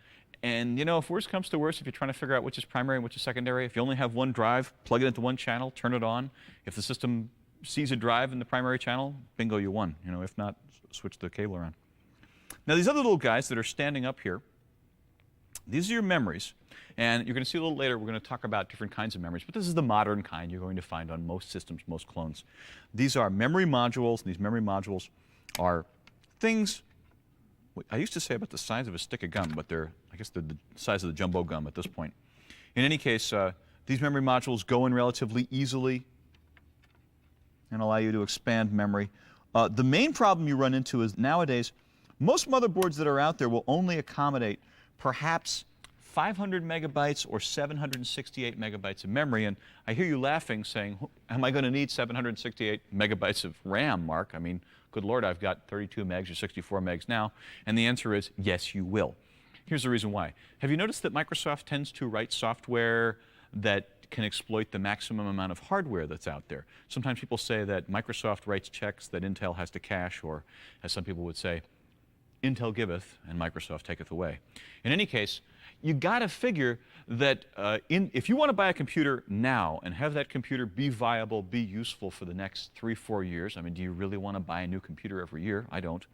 And, if worse comes to worse, if you're trying to figure out which is primary and which is secondary, if you only have one drive, plug it into one channel, turn it on. If the system sees a drive in the primary channel, bingo, you won. If not, switch the cable around. Now, these other little guys that are standing up here, These are your memories. And you're going to see a little later, we're going to talk about different kinds of memories, but this is the modern kind you're going to find on most systems, most clones. These are memory modules, and these memory modules are things, I used to say about the size of a stick of gum, but I guess they're the size of the jumbo gum at this point. In any case, these memory modules go in relatively easily and allow you to expand memory. The main problem you run into is nowadays, most motherboards that are out there will only accommodate perhaps 500 megabytes or 768 megabytes of memory. And I hear you laughing, saying, am I going to need 768 megabytes of RAM, Mark? I mean, good Lord, I've got 32 megs or 64 megs now. And the answer is, yes, you will. Here's the reason why. Have you noticed that Microsoft tends to write software that can exploit the maximum amount of hardware that's out there? Sometimes people say that Microsoft writes checks that Intel has to cache, or as some people would say, Intel giveth and Microsoft taketh away. In any case, you got to figure that if you want to buy a computer now and have that computer be viable, be useful for the next 3-4 years, I mean, do you really want to buy a new computer every year? I don't.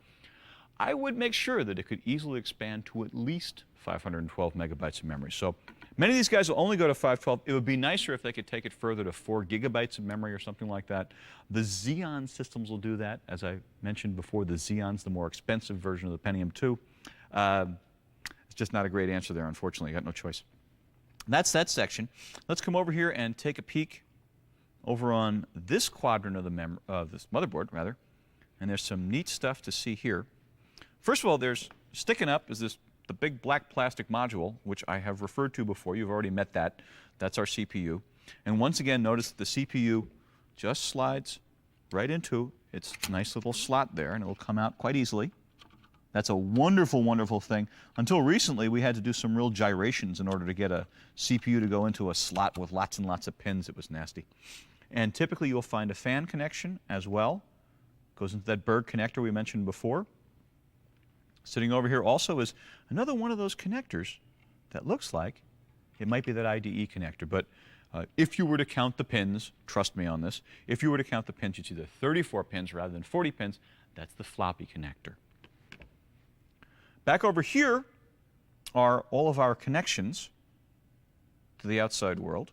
I would make sure that it could easily expand to at least 512 megabytes of memory. So many of these guys will only go to 512. It would be nicer if they could take it further to 4 gigabytes of memory or something like that. The Xeon systems will do that. As I mentioned before, the Xeon's the more expensive version of the Pentium 2. It's just not a great answer there, unfortunately. I got no choice. That's that section. Let's come over here and take a peek over on this quadrant of this motherboard, rather. And there's some neat stuff to see here. First of all, there's sticking up is the big black plastic module, which I have referred to before. You've already met that. That's our CPU. And once again, notice that the CPU just slides right into its nice little slot there, and it will come out quite easily. That's a wonderful, wonderful thing. Until recently, we had to do some real gyrations in order to get a CPU to go into a slot with lots and lots of pins. It was nasty. And typically, you'll find a fan connection as well. Goes into that Berg connector we mentioned before. Sitting over here also is another one of those connectors that looks like it might be that IDE connector. But if you were to count the pins, trust me on this, if you were to count the pins, you'd see the 34 pins rather than 40 pins. That's the floppy connector. Back over here are all of our connections to the outside world.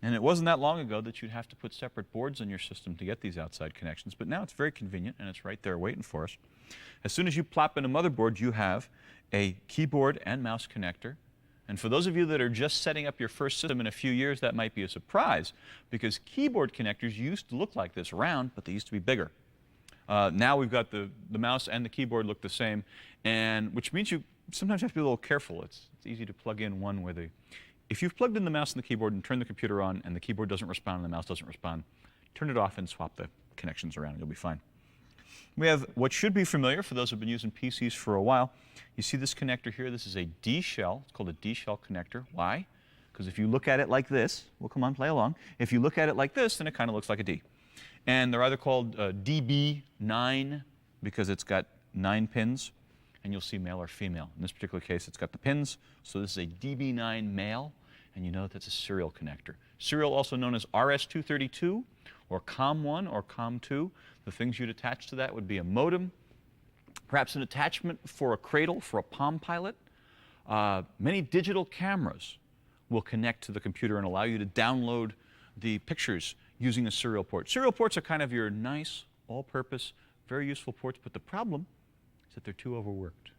And it wasn't that long ago that you'd have to put separate boards in your system to get these outside connections, but now it's very convenient and it's right there waiting for us. As soon as you plop in a motherboard, you have a keyboard and mouse connector. And for those of you that are just setting up your first system in a few years, that might be a surprise, because keyboard connectors used to look like this, round, but they used to be bigger. Now we've got the mouse and the keyboard look the same, and which means you sometimes have to be a little careful. It's easy to plug in one where if you've plugged in the mouse and the keyboard and turned the computer on and the keyboard doesn't respond and the mouse doesn't respond, turn it off and swap the connections around and you'll be fine. We have what should be familiar for those who have been using PCs for a while. You see this connector here. This is a D shell. It's called a D shell connector. Why? Because if you look at it like this, well, come on, play along. If you look at it like this, then it kind of looks like a D. And they're either called DB9 because it's got 9 pins, and you'll see male or female. In this particular case, it's got the pins, so this is a DB9 male, and you know that that's a serial connector. Serial, also known as RS-232, or COM1 or COM2. The things you'd attach to that would be a modem, perhaps an attachment for a cradle for a Palm Pilot. Many digital cameras will connect to the computer and allow you to download the pictures using a serial port. Serial ports are kind of your nice, all-purpose, very useful ports, but the problem is that they're too overworked.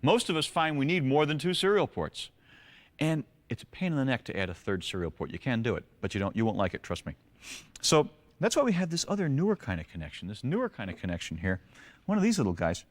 Most of us find we need more than 2 serial ports. And it's a pain in the neck to add a 3rd serial port. You can do it, but you won't like it, trust me. So that's why we have this other newer kind of connection, this newer kind of connection here. One of these little guys.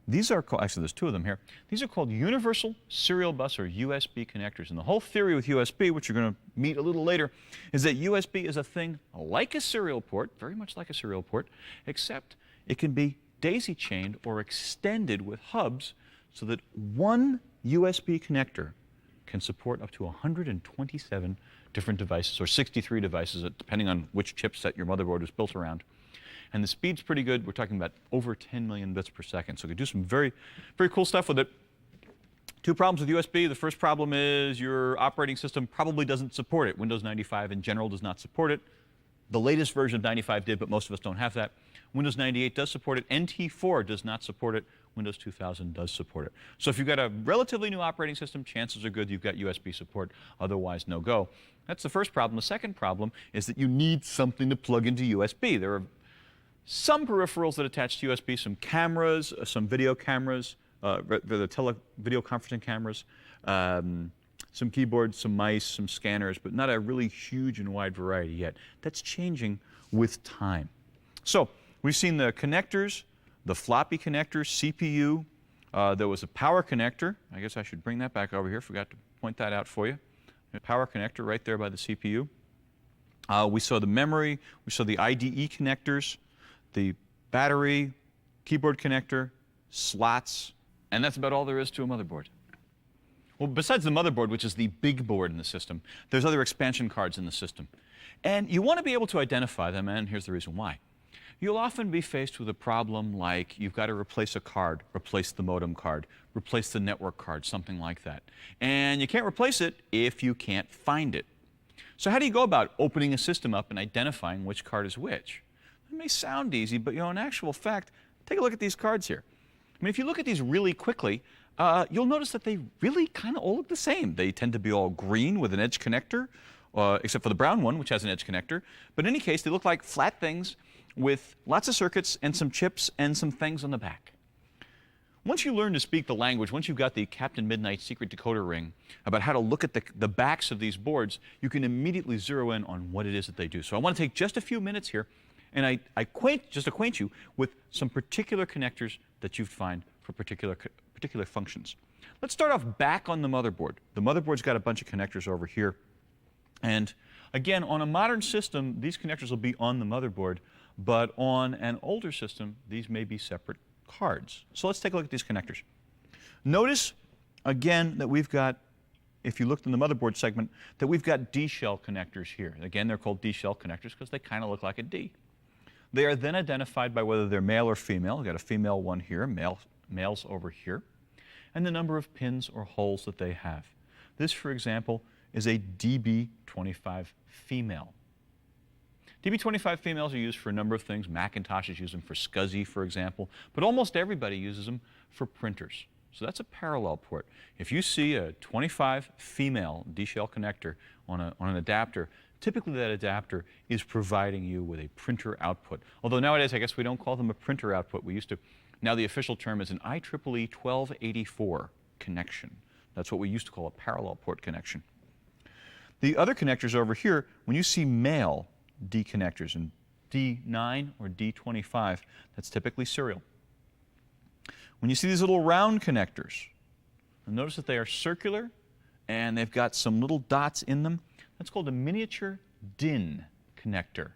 These are called, actually there's 2 of them here. These are called Universal Serial Bus or USB connectors. And the whole theory with USB, which you're going to meet a little later, is that USB is a thing like a serial port, very much like a serial port, except it can be daisy-chained or extended with hubs so that one USB connector can support up to 127 different devices, or 63 devices, depending on which chipset your motherboard was built around. And the speed's pretty good. We're talking about over 10 million bits per second. So we can do some very, very cool stuff with it. 2 problems with USB. The first problem is your operating system probably doesn't support it. Windows 95 in general does not support it. The latest version of 95 did, but most of us don't have that. Windows 98 does support it. NT4 does not support it. Windows 2000 does support it. So if you've got a relatively new operating system, chances are good you've got USB support, otherwise no go. That's the first problem. The second problem is that you need something to plug into USB. There are some peripherals that attach to USB, some cameras, some video cameras, the video conferencing cameras, some keyboards, some mice, some scanners, but not a really huge and wide variety yet. That's changing with time. So we've seen the connectors, the floppy connectors, CPU. There was a power connector. I guess I should bring that back over here. Forgot to point that out for you. A power connector right there by the CPU. We saw the memory. We saw the IDE connectors, the battery, keyboard connector, slots, and that's about all there is to a motherboard. Well, besides the motherboard, which is the big board in the system, there's other expansion cards in the system. And you want to be able to identify them, and here's the reason why. You'll often be faced with a problem like you've got to replace a card, replace the modem card, replace the network card, something like that. And you can't replace it if you can't find it. So how do you go about opening a system up and identifying which card is which? It may sound easy, but in actual fact, take a look at these cards here. I mean, if you look at these really quickly, you'll notice that they really kind of all look the same. They tend to be all green with an edge connector, except for the brown one, which has an edge connector. But in any case, they look like flat things with lots of circuits and some chips and some things on the back. Once you learn to speak the language, once you've got the Captain Midnight secret decoder ring about how to look at the backs of these boards, you can immediately zero in on what it is that they do. So I want to take just a few minutes here and just acquaint you with some particular connectors that you find for particular functions. Let's start off back on the motherboard. The motherboard's got a bunch of connectors over here. And again, on a modern system, these connectors will be on the motherboard, but on an older system, these may be separate cards. So let's take a look at these connectors. Notice, again, that we've got, if you looked in the motherboard segment, that we've got D-shell connectors here. Again, they're called D-shell connectors because they kind of look like a D. They are then identified by whether they're male or female. We've got a female one here, males over here, and the number of pins or holes that they have. This, for example, is a DB25 female. DB25 females are used for a number of things. Macintoshes use them for SCSI, for example, but almost everybody uses them for printers. So that's a parallel port. If you see a 25 female D-shell connector on an adapter, typically that adapter is providing you with a printer output. Although nowadays, I guess we don't call them a printer output. We used to. Now the official term is an IEEE 1284 connection. That's what we used to call a parallel port connection. The other connectors over here, when you see male D connectors in D9 or D25, that's typically serial. When you see these little round connectors, notice that they are circular and they've got some little dots in them. That's called a miniature DIN connector.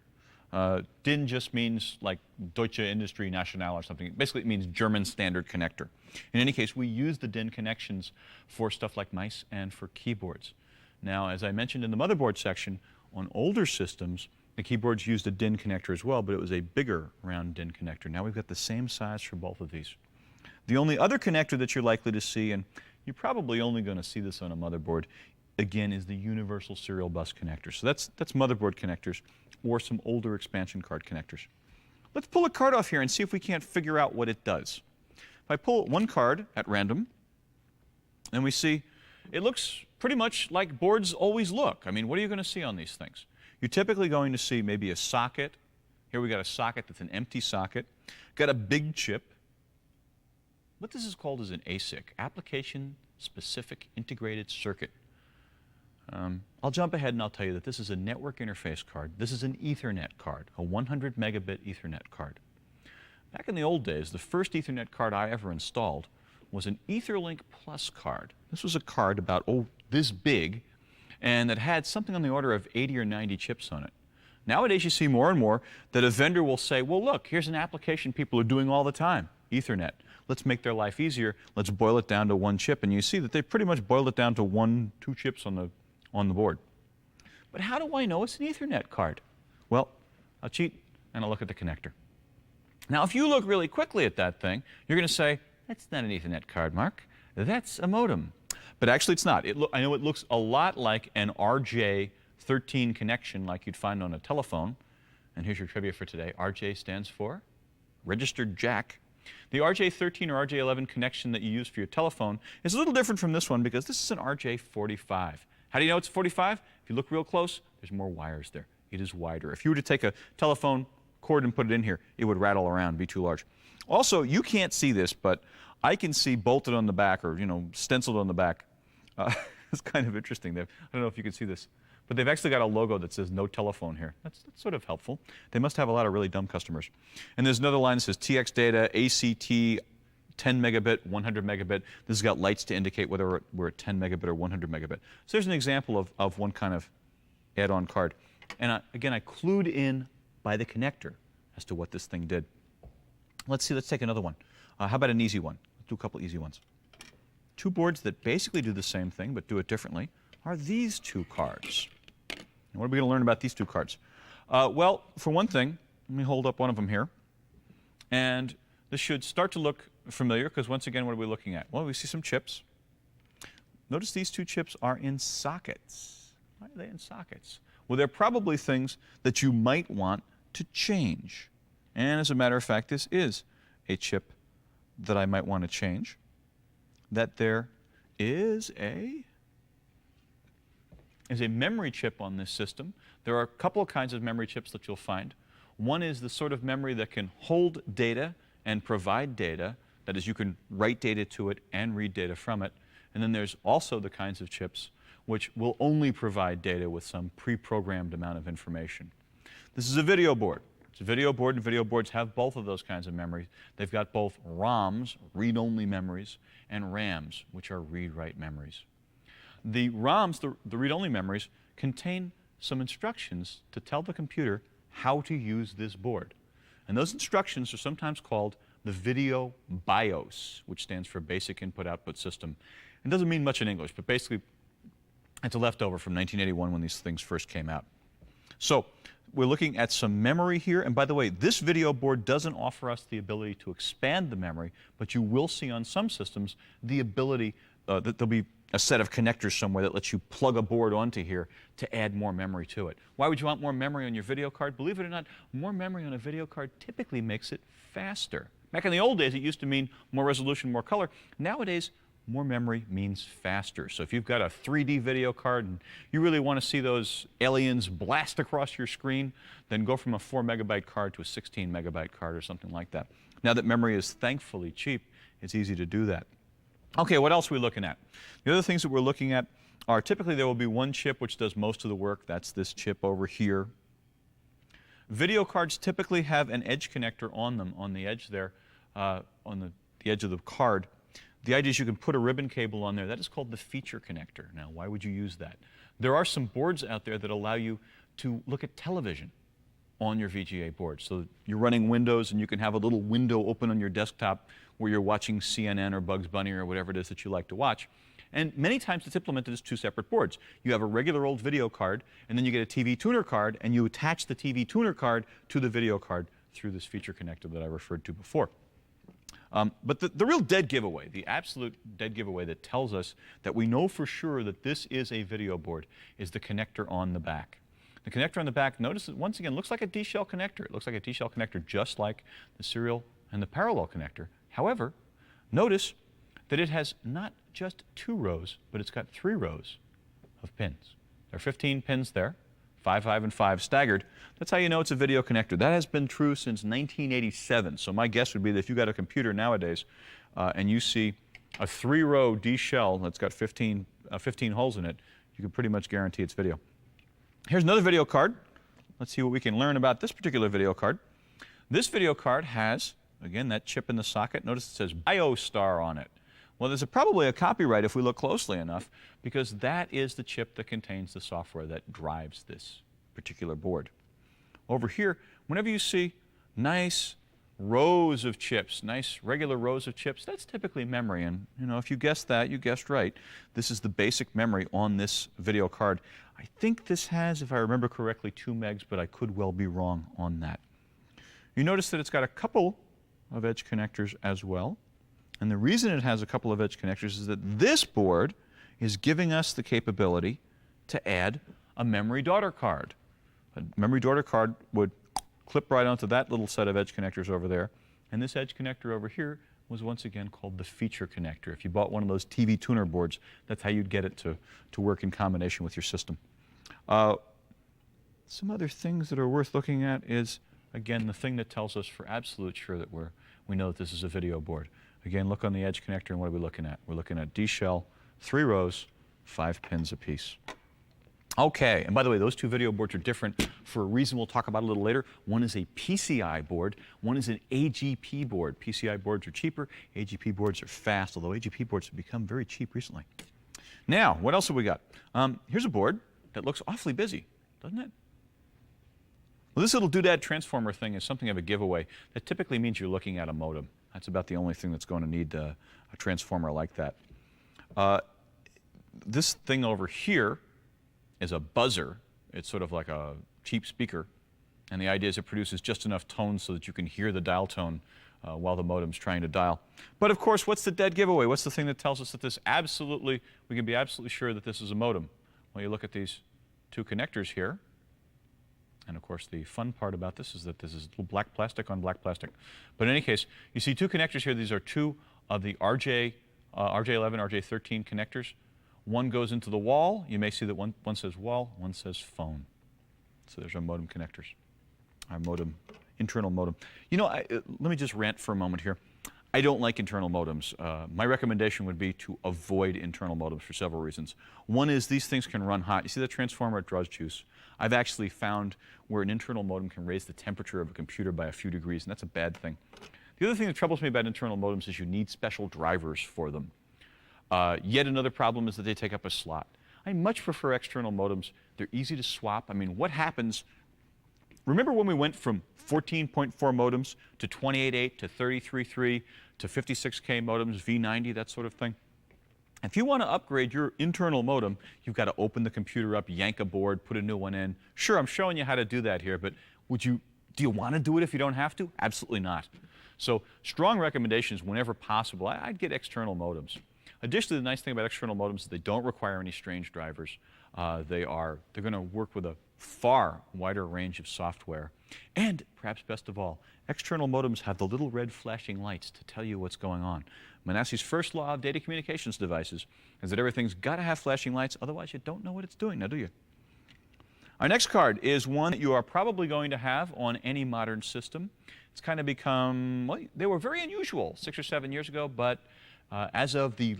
DIN just means like Deutsche Industrie National or something. Basically, it means German Standard Connector. In any case, we use the DIN connections for stuff like mice and for keyboards. Now, as I mentioned in the motherboard section, on older systems, the keyboards used a DIN connector as well, but it was a bigger round DIN connector. Now we've got the same size for both of these. The only other connector that you're likely to see, and you're probably only going to see this on a motherboard, again, is the universal serial bus connector. So that's motherboard connectors or some older expansion card connectors. Let's pull a card off here and see if we can't figure out what it does. If I pull one card at random, and we see it looks pretty much like boards always look. I mean, what are you going to see on these things? You're typically going to see maybe a socket. Here we got a socket that's an empty socket. Got a big chip. What this is called is an ASIC, Application Specific Integrated Circuit. I'll jump ahead and I'll tell you that this is a network interface card. This is an Ethernet card, a 100 megabit Ethernet card. Back in the old days, the first Ethernet card I ever installed was an Etherlink Plus card. This was a card about, this big, and that had something on the order of 80 or 90 chips on it. Nowadays, you see more and more that a vendor will say, well, look, here's an application people are doing all the time, Ethernet. Let's make their life easier. Let's boil it down to one chip. And you see that they pretty much boiled it down to two chips on the board. But how do I know it's an Ethernet card? Well, I'll cheat and I'll look at the connector. Now, if you look really quickly at that thing, you're going to say, that's not an Ethernet card, Mark. That's a modem. But actually, it's not. I know it looks a lot like an RJ13 connection like you'd find on a telephone. And here's your trivia for today. RJ stands for Registered Jack. The RJ13 or RJ11 connection that you use for your telephone is a little different from this one because this is an RJ45. How do you know it's 45? If you look real close, there's more wires there. It is wider. If you were to take a telephone cord and put it in here, it would rattle around, be too large. Also, you can't see this, but I can see bolted on the back or, stenciled on the back. It's kind of interesting. I don't know if you can see this, but they've actually got a logo that says no telephone here. That's sort of helpful. They must have a lot of really dumb customers. And there's another line that says TX data, ACT, 10 megabit, 100 megabit. This has got lights to indicate whether we're at 10 megabit or 100 megabit. So there's an example of one kind of add-on card. And again, I clued in by the connector as to what this thing did. Let's take another one. How about an easy one? Let's do a couple easy ones. Two boards that basically do the same thing but do it differently are these two cards. And what are we going to learn about these two cards? Well, for one thing, let me hold up one of them here. And this should start to look familiar because once again, what are we looking at? Well, we see some chips. Notice these two chips are in sockets. Why are they in sockets? Well, they're probably things that you might want to change. And as a matter of fact, this is a chip that I might want to change. That there is a memory chip on this system. There are a couple of kinds of memory chips that you'll find. One is the sort of memory that can hold data and provide data. That is, you can write data to it and read data from it. And then there's also the kinds of chips which will only provide data with some pre-programmed amount of information. This is a video board. It's a video board, and video boards have both of those kinds of memories. They've got both ROMs, read-only memories, and RAMs, which are read-write memories. The ROMs, the read-only memories, contain some instructions to tell the computer how to use this board. And those instructions are sometimes called the video BIOS, which stands for Basic Input-Output System. It doesn't mean much in English, but basically it's a leftover from 1981 when these things first came out. So we're looking at some memory here. And by the way, this video board doesn't offer us the ability to expand the memory, but you will see on some systems the ability that there'll be a set of connectors somewhere that lets you plug a board onto here to add more memory to it. Why would you want more memory on your video card? Believe it or not, more memory on a video card typically makes it faster. Back in the old days, it used to mean more resolution, more color. Nowadays, more memory means faster. So if you've got a 3D video card and you really want to see those aliens blast across your screen, then go from a 4 megabyte card to a 16 megabyte card or something like that. Now that memory is thankfully cheap, it's easy to do that. Okay, what else are we looking at? The other things that we're looking at are typically there will be one chip which does most of the work. That's this chip over here. Video cards typically have an edge connector on them, on the edge there, on the edge of the card. The idea is you can put a ribbon cable on there. That is called the feature connector. Now, why would you use that? There are some boards out there that allow you to look at television on your VGA board. So you're running Windows and you can have a little window open on your desktop where you're watching CNN or Bugs Bunny or whatever it is that you like to watch. And many times it's implemented as two separate boards. You have a regular old video card, and then you get a TV tuner card, and you attach the TV tuner card to the video card through this feature connector that I referred to before. But the real dead giveaway, the absolute dead giveaway that tells us that we know for sure that this is a video board is the connector on the back. The connector on the back, notice it once again looks like a D-shell connector. It looks like a D-shell connector just like the serial and the parallel connector. However, notice that it has not just 2 rows, but it's got 3 rows of pins. There are 15 pins there, 5, 5, and 5 staggered. That's how you know it's a video connector. That has been true since 1987. So my guess would be that if you got a computer nowadays and you see a 3-row D-shell that's got 15 holes in it, you can pretty much guarantee it's video. Here's another video card. Let's see what we can learn about this particular video card. This video card has, again, that chip in the socket. Notice it says BioStar on it. Well, there's probably a copyright if we look closely enough, because that is the chip that contains the software that drives this particular board. Over here, whenever you see nice rows of chips, nice regular rows of chips, that's typically memory. And if you guessed that, you guessed right. This is the basic memory on this video card. I think this has, if I remember correctly, 2 megs, but I could well be wrong on that. You notice that it's got a couple of edge connectors as well. And the reason it has a couple of edge connectors is that this board is giving us the capability to add a memory daughter card. A memory daughter card would clip right onto that little set of edge connectors over there, And this edge connector over here was once again called the feature connector. If you bought one of those TV tuner boards, that's how you'd get it to work in combination with your system. Some other things that are worth looking at is, again, the thing that tells us for absolute sure that we know that this is a video board. Again, look on the edge connector, and what are we looking at? We're looking at D-shell, 3 rows, 5 pins apiece. Okay, and by the way, those two video boards are different for a reason we'll talk about a little later. One is a PCI board, one is an AGP board. PCI boards are cheaper, AGP boards are fast, although AGP boards have become very cheap recently. Now, what else have we got? Here's a board that looks awfully busy, doesn't it? Well, this little doodad transformer thing is something of a giveaway. That typically means you're looking at a modem. That's about the only thing that's going to need a transformer like that. This thing over here is a buzzer. It's sort of like a cheap speaker. And the idea is it produces just enough tone so that you can hear the dial tone while the modem's trying to dial. But of course, what's the dead giveaway? What's the thing that tells us that we can be absolutely sure that this is a modem? Well, you look at these two connectors here. And of course, the fun part about this is that this is little black plastic on black plastic. But in any case, you see two connectors here. These are two of the RJ11, RJ13 connectors. One goes into the wall. You may see that one says wall, one says phone. So there's our modem connectors, our modem, internal modem. You know, let me just rant for a moment here. I don't like internal modems. My recommendation would be to avoid internal modems for several reasons. One is these things can run hot. You see that transformer? It draws juice. I've actually found where an internal modem can raise the temperature of a computer by a few degrees, and that's a bad thing. The other thing that troubles me about internal modems is you need special drivers for them. Yet another problem is that they take up a slot. I much prefer external modems. They're easy to swap. I mean, what happens? Remember when we went from 14.4 modems to 28.8 to 33.3 to 56K modems, V90, that sort of thing? If you want to upgrade your internal modem, you've got to open the computer up, yank a board, put a new one in. Sure, I'm showing you how to do that here, but do you want to do it if you don't have to? Absolutely not. So strong recommendations whenever possible. I'd get external modems. Additionally, the nice thing about external modems is they don't require any strange drivers. They're going to work with a far wider range of software. And perhaps best of all, external modems have the little red flashing lights to tell you what's going on. Manasseh's first law of data communications devices is that everything's got to have flashing lights, otherwise you don't know what it's doing, now do you? Our next card is one that you are probably going to have on any modern system. It's kind of become, well, they were very unusual 6 or 7 years ago, but as of the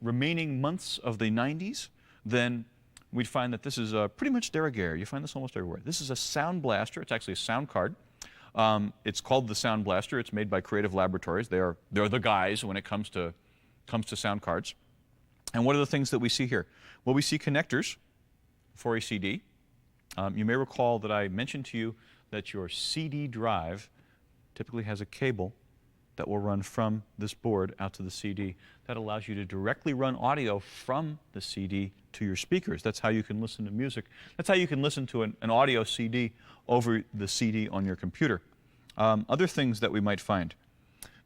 remaining months of the 90s, then we'd find that this is pretty much de rigueur. You find this almost everywhere. This is a sound blaster. It's actually a sound card. It's called the Sound Blaster. It's made by Creative Laboratories. They're the guys when it comes to sound cards. And what are the things that we see here? Well, we see connectors for a CD. You may recall that I mentioned to you that your CD drive typically has a cable that will run from this board out to the CD. That allows you to directly run audio from the CD to your speakers. That's how you can listen to music. That's how you can listen to an audio CD over the CD on your computer. Other things that we might find.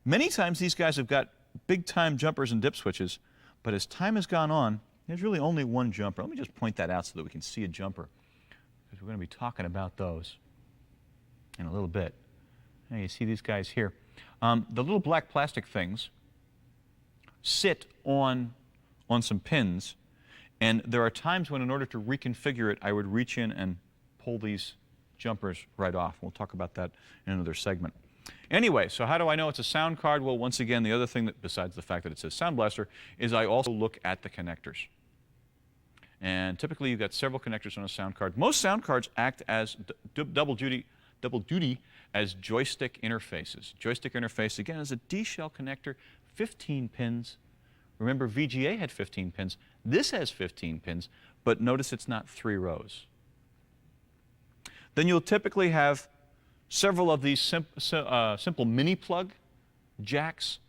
Many times these guys have got big-time jumpers and dip switches, but as time has gone on, there's really only one jumper. Let me just point that out so that we can see a jumper, because we're going to be talking about those in a little bit. Now you see these guys here. The little black plastic things sit on some pins, and there are times when in order to reconfigure it, I would reach in and pull these jumpers right off. We'll talk about that in another segment. Anyway, so how do I know it's a sound card? Well, once again, the other thing that, besides the fact that it says Sound Blaster, is I also look at the connectors. And typically you've got several connectors on a sound card. Most sound cards act as double duty as joystick interfaces. Joystick interface, again, is a D-shell connector, 15 pins. Remember, VGA had 15 pins. This has 15 pins, but notice it's not 3 rows. Then you'll typically have several of these simple mini plug jacks,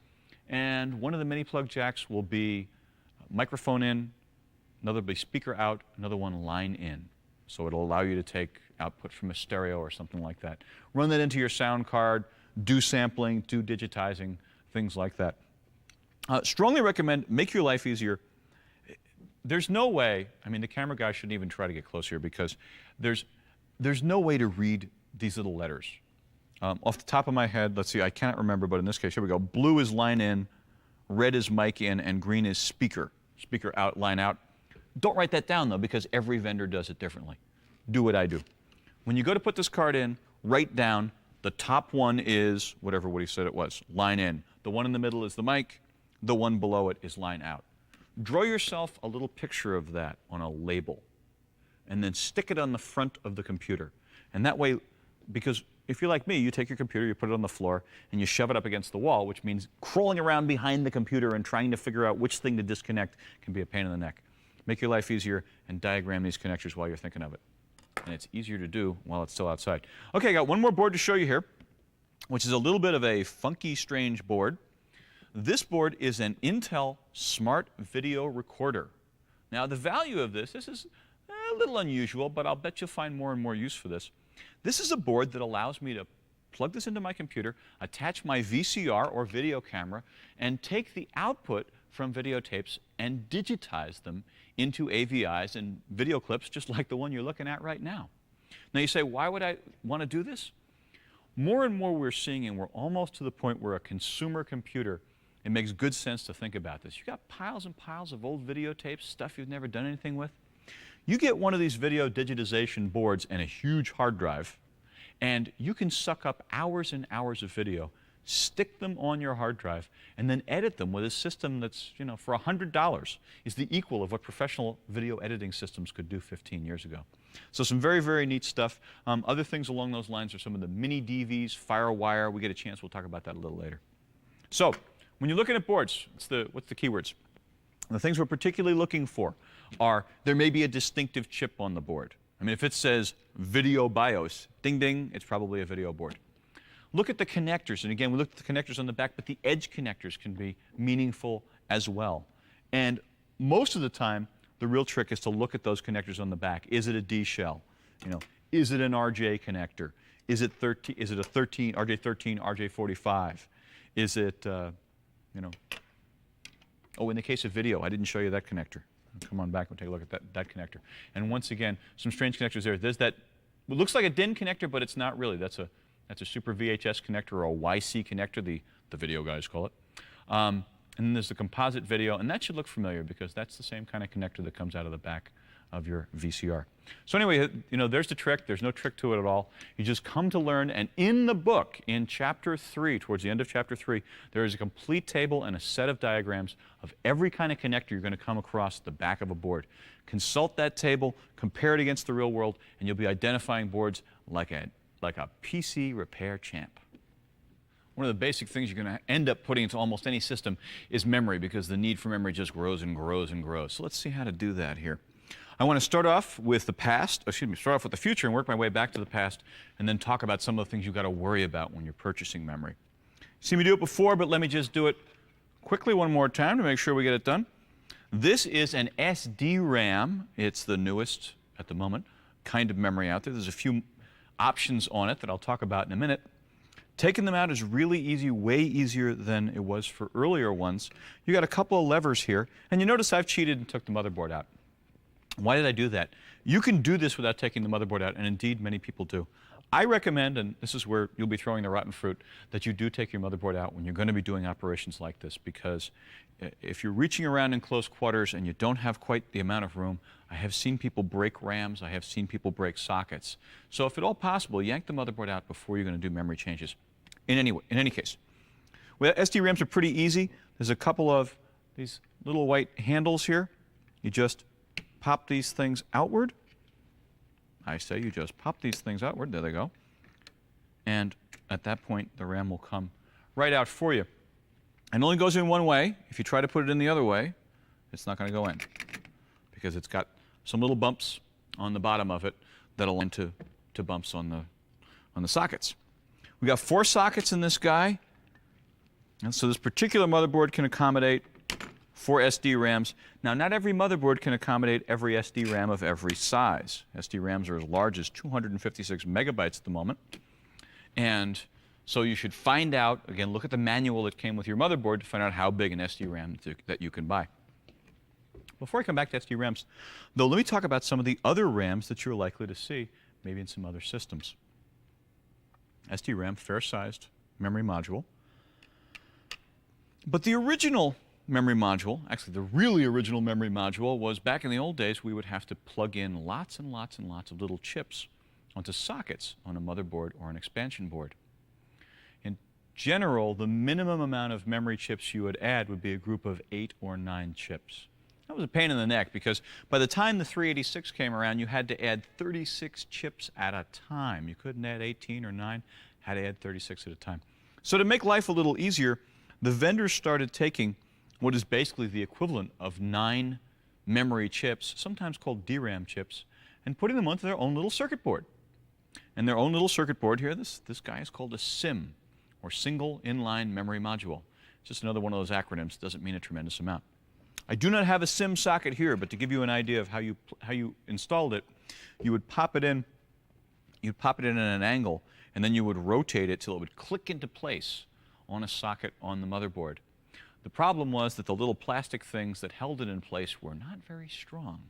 and one of the mini plug jacks will be microphone in, another will be speaker out, another one line in. So it'll allow you to take output from a stereo or something like that. Run that into your sound card, do sampling, do digitizing, things like that. Strongly recommend, make your life easier. There's no way, I mean, the camera guy shouldn't even try to get close here because there's no way to read these little letters. Off the top of my head, let's see, I cannot remember, but in this case, here we go. Blue is line in, red is mic in, and green is speaker. Speaker out, line out. Don't write that down, though, because every vendor does it differently. Do what I do. When you go to put this card in, write down the top one is whatever Woody said it was, line in. The one in the middle is the mic. The one below it is line out. Draw yourself a little picture of that on a label, and then stick it on the front of the computer. And that way, because if you're like me, you take your computer, you put it on the floor, and you shove it up against the wall, which means crawling around behind the computer and trying to figure out which thing to disconnect can be a pain in the neck. Make your life easier and diagram these connectors while you're thinking of it. And it's easier to do while it's still outside. Okay, I got one more board to show you here, which is a little bit of a funky, strange board. This board is an Intel Smart Video Recorder. Now, the value of this is a little unusual, but I'll bet you'll find more and more use for this. This is a board that allows me to plug this into my computer, attach my VCR or video camera, and take the output from videotapes and digitize them into AVIs and video clips just like the one you're looking at right now. Now you say, why would I want to do this? More and more we're seeing, and we're almost to the point where a consumer computer, it makes good sense to think about this. You've got piles and piles of old videotapes, stuff you've never done anything with. You get one of these video digitization boards and a huge hard drive, and you can suck up hours and hours of video, stick them on your hard drive, and then edit them with a system that's, you know, for $100 is the equal of what professional video editing systems could do 15 years ago. So some very, very neat stuff. Other things along those lines are some of the mini DVs, FireWire. We get a chance, we'll talk about that a little later. So when you're looking at boards, what's the keywords? The things we're particularly looking for are there may be a distinctive chip on the board. I mean, if it says Video BIOS, ding, ding, it's probably a video board. Look at the connectors, and again, we looked at the connectors on the back, but the edge connectors can be meaningful as well. And most of the time, the real trick is to look at those connectors on the back. Is it a D shell? You know, is it an RJ connector? Is it a 13, RJ13, RJ45? Is it, you know, oh, in the case of video, I didn't show you that connector. Come on back and take a look at that connector. And once again, some strange connectors there. There's that, it looks like a DIN connector, but it's not really. That's a Super VHS connector, or a YC connector, the video guys call it. And then there's the composite video, and that should look familiar because that's the same kind of connector that comes out of the back of your VCR. So anyway, you know, there's the trick. There's no trick to it at all. You just come to learn, and in the book, in Chapter 3, towards the end of Chapter 3, there is a complete table and a set of diagrams of every kind of connector you're going to come across the back of a board. Consult that table, compare it against the real world, and you'll be identifying boards like a PC repair champ. One of the basic things you're going to end up putting into almost any system is memory, because the need for memory just grows and grows and grows. So let's see how to do that here. I want to start off with the future and work my way back to the past, and then talk about some of the things you've got to worry about when you're purchasing memory. You've seen me do it before, but let me just do it quickly one more time to make sure we get it done. This is an SD-RAM. It's the newest, at the moment, kind of memory out there. There's a few options on it that I'll talk about in a minute. Taking them out is really easy, way easier than it was for earlier ones. You got a couple of levers here, and you notice I've cheated and took the motherboard out. Why did I do that? You can do this without taking the motherboard out, and indeed many people do. I recommend, and this is where you'll be throwing the rotten fruit, that you do take your motherboard out when you're going to be doing operations like this, because if you're reaching around in close quarters and you don't have quite the amount of room, I have seen people break RAMs, I have seen people break sockets. So if at all possible, yank the motherboard out before you're going to do memory changes. In any case. Well, SD-RAMs are pretty easy. There's a couple of these little white handles here. You just pop these things outward. I say you just pop these things outward. There they go. And at that point, the RAM will come right out for you. And it only goes in one way. If you try to put it in the other way, it's not going to go in, because it's got some little bumps on the bottom of it that align to bumps on the sockets. We got 4 sockets in this guy. And so this particular motherboard can accommodate 4 SD-RAMs. Now, not every motherboard can accommodate every SD-RAM of every size. SD-RAMs are as large as 256 megabytes at the moment. And so you should find out, again, look at the manual that came with your motherboard to find out how big an SD-RAM that you can buy. Before I come back to SD-RAMs, though, let me talk about some of the other RAMs that you're likely to see, maybe in some other systems. SDRAM, fair-sized memory module. But the original memory module, actually the really original memory module, was back in the old days we would have to plug in lots and lots and lots of little chips onto sockets on a motherboard or an expansion board. In general, the minimum amount of memory chips you would add would be a group of 8 or 9 chips. That was a pain in the neck because by the time the 386 came around, you had to add 36 chips at a time. You couldn't add 18 or 9, had to add 36 at a time. So to make life a little easier, the vendors started taking what is basically the equivalent of 9 memory chips, sometimes called DRAM chips, and putting them onto their own little circuit board. And their own little circuit board here, this guy is called a SIM, or Single Inline Memory Module. It's just another one of those acronyms. Doesn't mean a tremendous amount. I do not have a SIM socket here, but to give you an idea of how you installed it, you would pop it in. You'd pop it in at an angle, and then you would rotate it till it would click into place on a socket on the motherboard. The problem was that the little plastic things that held it in place were not very strong.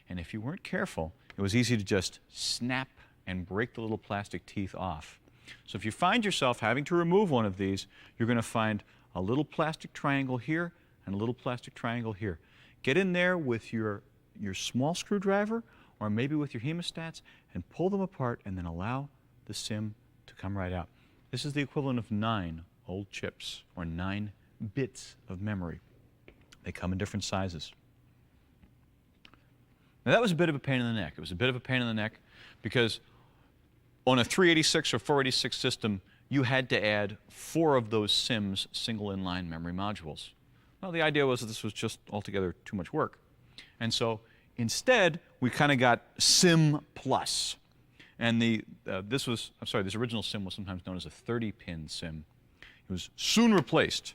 And if you weren't careful, it was easy to just snap and break the little plastic teeth off. So if you find yourself having to remove one of these, you're going to find a little plastic triangle here and a little plastic triangle here. Get in there with your small screwdriver or maybe with your hemostats and pull them apart and then allow the SIM to come right out. This is the equivalent of 9 old chips or 9 bits of memory. They come in different sizes. Now that was a bit of a pain in the neck. It was a bit of a pain in the neck because on a 386 or 486 system, you had to add 4 of those SIMs, single inline memory modules. Well, the idea was that this was just altogether too much work. And so instead, we kind of got SIM Plus. And this original SIM was sometimes known as a 30-pin SIM. It was soon replaced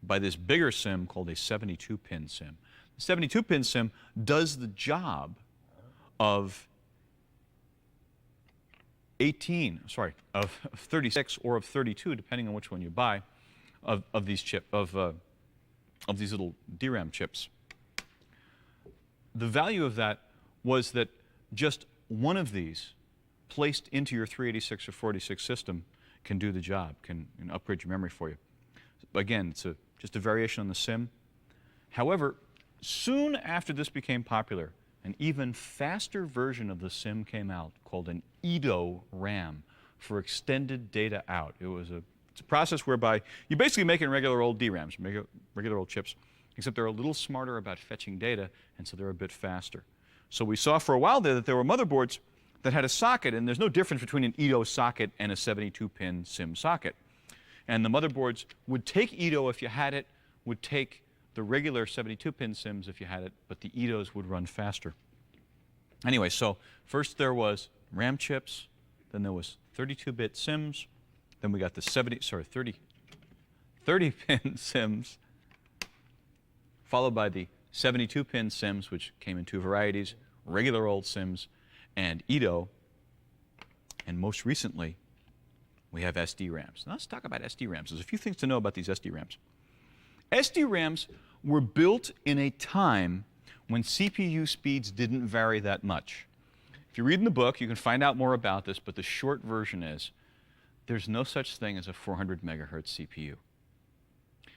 by this bigger SIM called a 72-pin SIM. The 72-pin SIM does the job of 36 or of 32, depending on which one you buy, of these little DRAM chips. The value of that was that just one of these placed into your 386 or 486 system can do the job, can upgrade your memory for you. Again, it's just a variation on the SIM. However, soon after this became popular, an even faster version of the SIM came out called an EDO RAM for extended data out. It's a process whereby you basically make it in regular old DRAMs, regular old chips, except they're a little smarter about fetching data, and so they're a bit faster. So we saw for a while there that there were motherboards that had a socket, and there's no difference between an EDO socket and a 72-pin SIM socket. And the motherboards would take EDO if you had it, would take the regular 72-pin SIMs if you had it, but the EDOs would run faster. Anyway, so first there was RAM chips, then there was 32-bit SIMs, then we got the 30-pin SIMs, followed by the 72-pin SIMs, which came in 2 varieties, regular old SIMs and EDO, and most recently, we have SDRAMs. Now let's talk about SDRAMs. There's a few things to know about these SDRAMs. SDRAMs were built in a time when CPU speeds didn't vary that much. If you read in the book, you can find out more about this, but the short version is there's no such thing as a 400 megahertz CPU.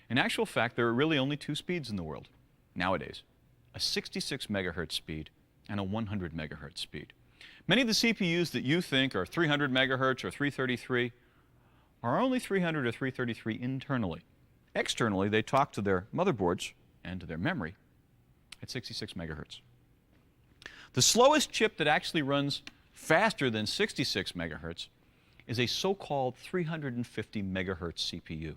In actual fact, there are really only 2 speeds in the world nowadays, a 66 megahertz speed and a 100 megahertz speed. Many of the CPUs that you think are 300 megahertz or 333 are only 300 or 333 internally. Externally, they talk to their motherboards and to their memory at 66 megahertz. The slowest chip that actually runs faster than 66 megahertz is a so-called 350 megahertz CPU.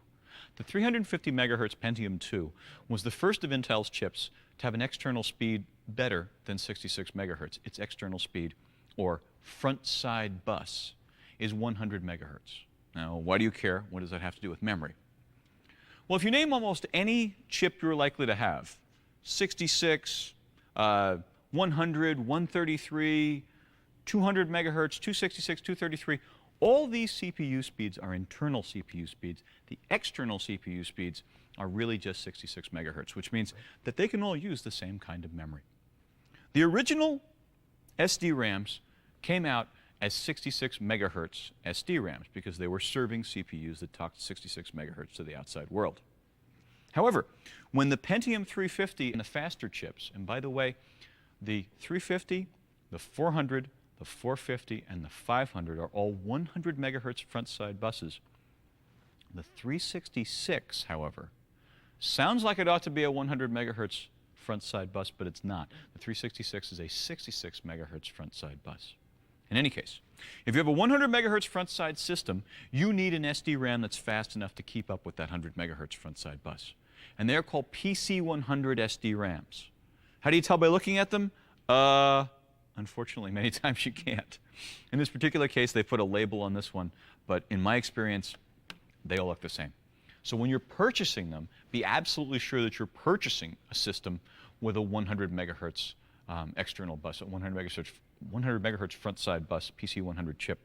The 350 megahertz Pentium 2 was the first of Intel's chips to have an external speed better than 66 megahertz. Its external speed, or front side bus, is 100 megahertz. Now, why do you care? What does that have to do with memory? Well, if you name almost any chip you're likely to have, 66, 100, 133, 200 megahertz, 266, 233, all these CPU speeds are internal CPU speeds. The external CPU speeds are really just 66 megahertz, which means that they can all use the same kind of memory. The original SDRAMs came out as 66 megahertz SDRAMs because they were serving CPUs that talked 66 megahertz to the outside world. However, when the Pentium 350 and the faster chips, and by the way, the 350, the 400, the 450, and the 500 are all 100 megahertz front-side buses. The 366, however, sounds like it ought to be a 100 megahertz front-side bus, but it's not. The 366 is a 66 megahertz front-side bus. In any case, if you have a 100 megahertz front-side system, you need an SDRAM that's fast enough to keep up with that 100 megahertz front-side bus. And they're called PC100 SDRAMs. How do you tell by looking at them? Unfortunately, many times you can't. In this particular case, they put a label on this one, but in my experience, they all look the same. So when you're purchasing them, be absolutely sure that you're purchasing a system with a 100 megahertz external bus, a 100 megahertz front side bus, PC100 chip.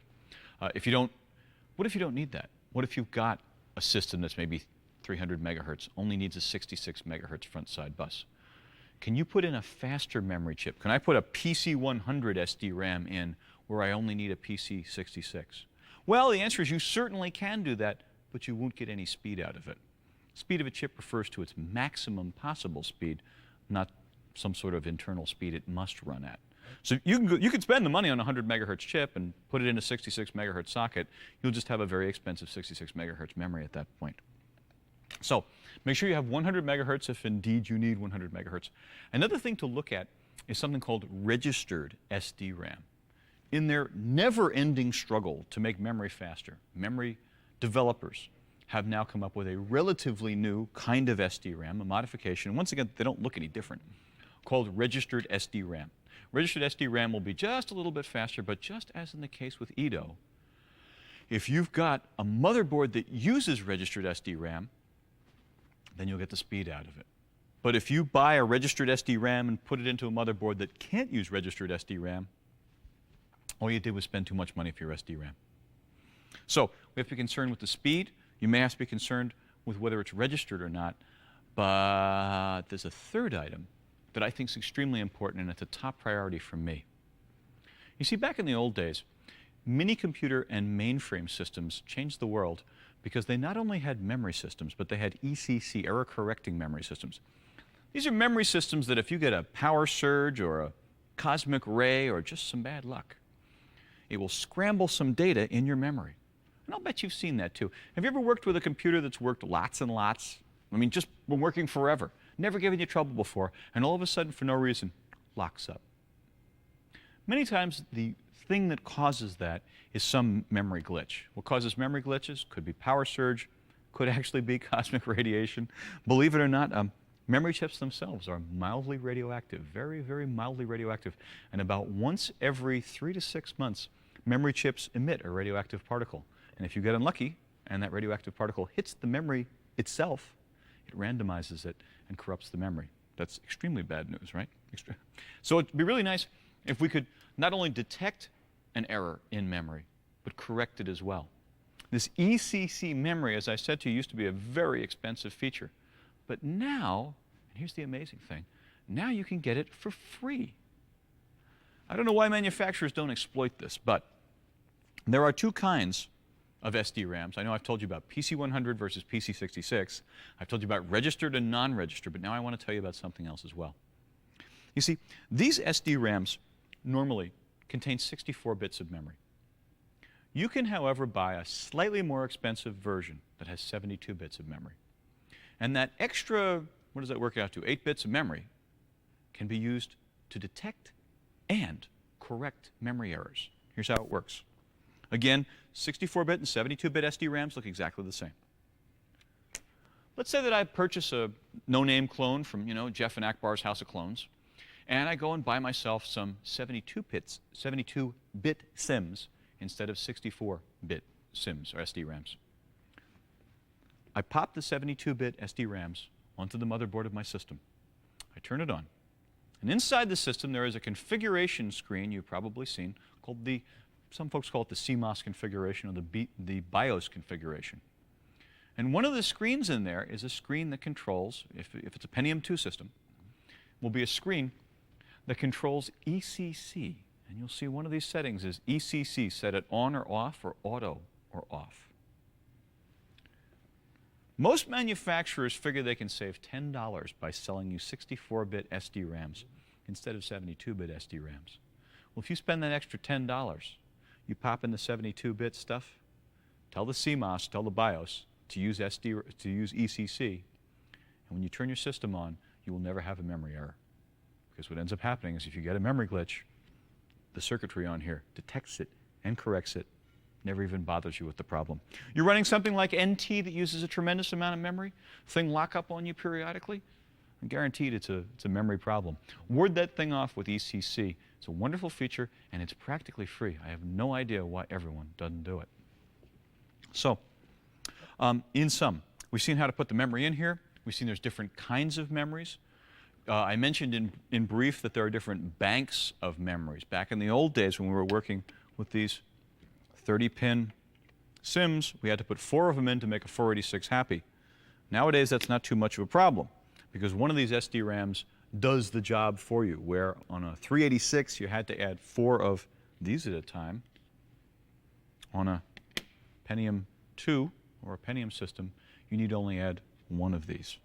What if you don't need that? What if you've got a system that's maybe 300 megahertz, only needs a 66 megahertz front side bus? Can you put in a faster memory chip? Can I put a PC100 SDRAM in where I only need a PC66? Well, the answer is you certainly can do that, but you won't get any speed out of it. Speed of a chip refers to its maximum possible speed, not some sort of internal speed it must run at. So you can spend the money on a 100 megahertz chip and put it in a 66 megahertz socket. You'll just have a very expensive 66 megahertz memory at that point. So make sure you have 100 megahertz if indeed you need 100 megahertz. Another thing to look at is something called registered SDRAM. In their never-ending struggle to make memory faster, memory developers have now come up with a relatively new kind of SDRAM, a modification, and once again, they don't look any different, called registered SDRAM. Registered SDRAM will be just a little bit faster, but just as in the case with Edo, if you've got a motherboard that uses registered SDRAM, then you'll get the speed out of it. But if you buy a registered SDRAM and put it into a motherboard that can't use registered SDRAM, all you did was spend too much money for your SDRAM. So we have to be concerned with the speed. You may have to be concerned with whether it's registered or not. But there's a third item that I think is extremely important, and it's a top priority for me. You see, back in the old days, mini-computer and mainframe systems changed the world because they not only had memory systems, but they had ECC, error-correcting memory systems. These are memory systems that if you get a power surge or a cosmic ray or just some bad luck, it will scramble some data in your memory. And I'll bet you've seen that too. Have you ever worked with a computer that's worked lots and lots? I mean, just been working forever, never given you trouble before, and all of a sudden, for no reason, locks up. Many times, the thing that causes that is some memory glitch. What causes memory glitches could be power surge, could actually be cosmic radiation. Believe it or not, memory chips themselves are mildly radioactive, very, very mildly radioactive. And about once every 3 to 6 months, memory chips emit a radioactive particle. And if you get unlucky and that radioactive particle hits the memory itself, it randomizes it and corrupts the memory. That's extremely bad news, right? So it'd be really nice if we could not only detect an error in memory, but correct it as well. This ECC memory, as I said to you, used to be a very expensive feature. But now, and here's the amazing thing, now you can get it for free. I don't know why manufacturers don't exploit this, but there are two kinds of SDRAMs. I know I've told you about PC100 versus PC66. I've told you about registered and non-registered, but now I want to tell you about something else as well. You see, these SDRAMs normally contain 64 bits of memory. You can, however, buy a slightly more expensive version that has 72 bits of memory. And that extra, what does that work out to, 8 bits of memory can be used to detect and correct memory errors. Here's how it works. Again, 64-bit and 72-bit SDRAMs look exactly the same. Let's say that I purchase a no-name clone from, Jeff and Akbar's House of Clones, and I go and buy myself some 72-bit SIMs instead of 64-bit SIMs or SDRAMs. I pop the 72-bit SDRAMs onto the motherboard of my system. I turn it on. And inside the system, there is a configuration screen you've probably seen called some folks call it the CMOS configuration or the BIOS configuration. And one of the screens in there is a screen that controls, if it's a Pentium 2 system, will be a screen that controls ECC. And you'll see one of these settings is ECC, set it on or off, or auto or off. Most manufacturers figure they can save $10 by selling you 64-bit SD-RAMs instead of 72-bit SD-RAMs. Well, if you spend that extra $10, you pop in the 72-bit stuff, tell the CMOS, tell the BIOS to use ECC, and when you turn your system on, you will never have a memory error. Because what ends up happening is if you get a memory glitch, the circuitry on here detects it and corrects it, never even bothers you with the problem. You're running something like NT that uses a tremendous amount of memory, thing lock up on you periodically, I'm guaranteed it's a memory problem. Ward that thing off with ECC. It's a wonderful feature, and it's practically free. I have no idea why everyone doesn't do it. So, in sum, we've seen how to put the memory in here. We've seen there's different kinds of memories. I mentioned in brief that there are different banks of memories. Back in the old days when we were working with these 30-pin SIMs, we had to put 4 of them in to make a 486 happy. Nowadays, that's not too much of a problem because one of these SD-RAMs does the job for you, where on a 386 you had to add 4 of these at a time. On a Pentium 2 or a Pentium system, you need only add 1 of these.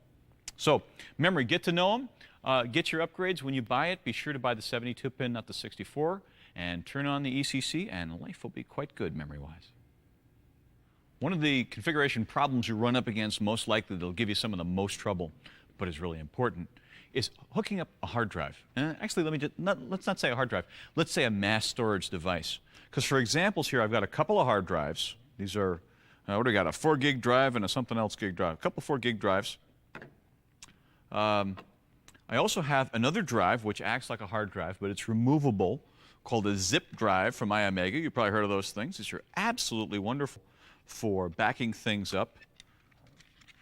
So, memory, get to know them. Get your upgrades when you buy it. Be sure to buy the 72-pin, not the 64, and turn on the ECC, and life will be quite good memory-wise. One of the configuration problems you run up against, most likely that'll give you some of the most trouble, but is really important, is hooking up a hard drive. Actually, let's not say a hard drive. Let's say a mass storage device. Because for examples here, I've got a couple of hard drives. These are, what do I got? A 4 gig drive and a something else gig drive. A couple 4 gig drives. I also have another drive which acts like a hard drive, but it's removable, called a zip drive from iOmega. You've probably heard of those things. These are absolutely wonderful for backing things up.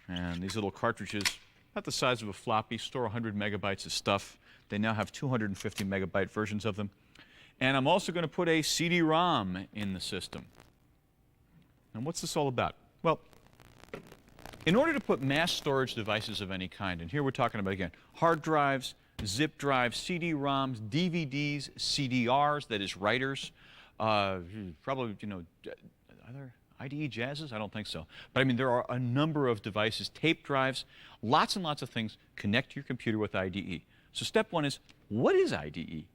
And these little cartridges, about the size of a floppy, store 100 megabytes of stuff. They now have 250 megabyte versions of them. And I'm also going to put a CD-ROM in the system. And what's this all about? Well, in order to put mass storage devices of any kind, and here we're talking about, again, hard drives, zip drives, CD-ROMs, DVDs, CDRs, that is writers, probably, you know, are there IDE jazzes? I don't think so. But I mean, there are a number of devices, tape drives, lots and lots of things connect to your computer with IDE. So step 1 is, what is IDE?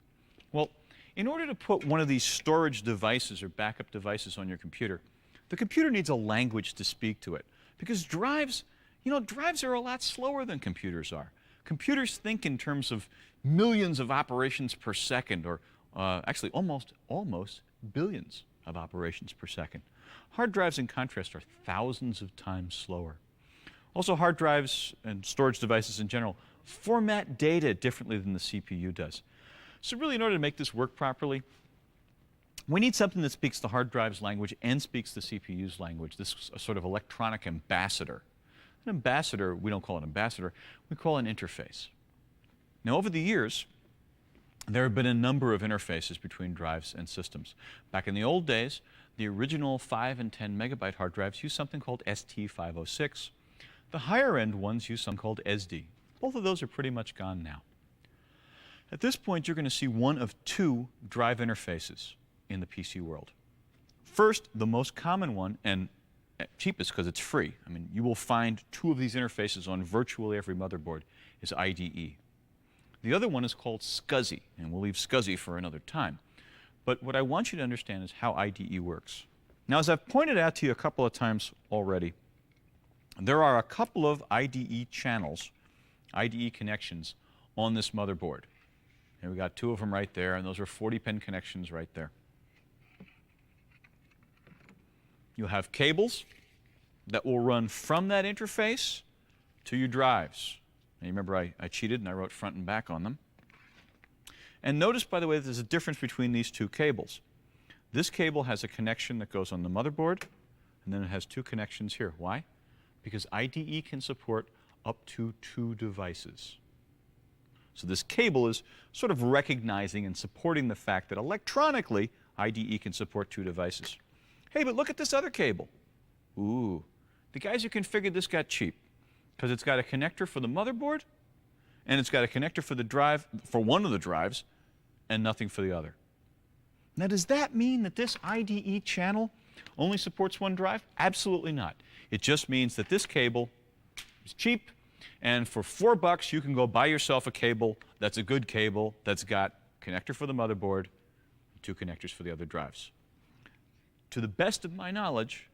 Well, in order to put one of these storage devices or backup devices on your computer, the computer needs a language to speak to it. Because drives, you know, drives are a lot slower than computers are. Computers think in terms of millions of operations per second, or actually almost billions of operations per second. Hard drives, in contrast, are thousands of times slower. Also, hard drives and storage devices in general format data differently than the CPU does. So really, in order to make this work properly, we need something that speaks the hard drive's language and speaks the CPU's language, this sort of electronic ambassador. An ambassador, we don't call it an ambassador, we call it an interface. Now, over the years, there have been a number of interfaces between drives and systems. Back in the old days, the original 5 and 10 megabyte hard drives used something called ST506. The higher end ones use something called SD. Both of those are pretty much gone now. At this point, you're going to see one of 2 drive interfaces in the PC world. First, the most common one, and cheapest because it's free. I mean, you will find 2 of these interfaces on virtually every motherboard, is IDE. The other one is called SCSI, and we'll leave SCSI for another time. But what I want you to understand is how IDE works. Now, as I've pointed out to you a couple of times already, there are a couple of IDE channels, IDE connections, on this motherboard. And we got 2 of them right there, and those are 40-pin connections right there. You'll have cables that will run from that interface to your drives. Now, you remember I cheated and I wrote front and back on them. And notice, by the way, that there's a difference between these 2 cables. This cable has a connection that goes on the motherboard, and then it has 2 connections here. Why? Because IDE can support up to 2 devices. So this cable is sort of recognizing and supporting the fact that electronically, IDE can support 2 devices. Hey, but look at this other cable. Ooh, the guys who configured this got cheap because it's got a connector for the motherboard and it's got a connector for the drive, for one of the drives, and nothing for the other. Now, does that mean that this IDE channel only supports one drive? Absolutely not. It just means that this cable is cheap, and for $4 you can go buy yourself a cable that's a good cable that's got connector for the motherboard, 2 connectors for the other drives. To the best of my knowledge,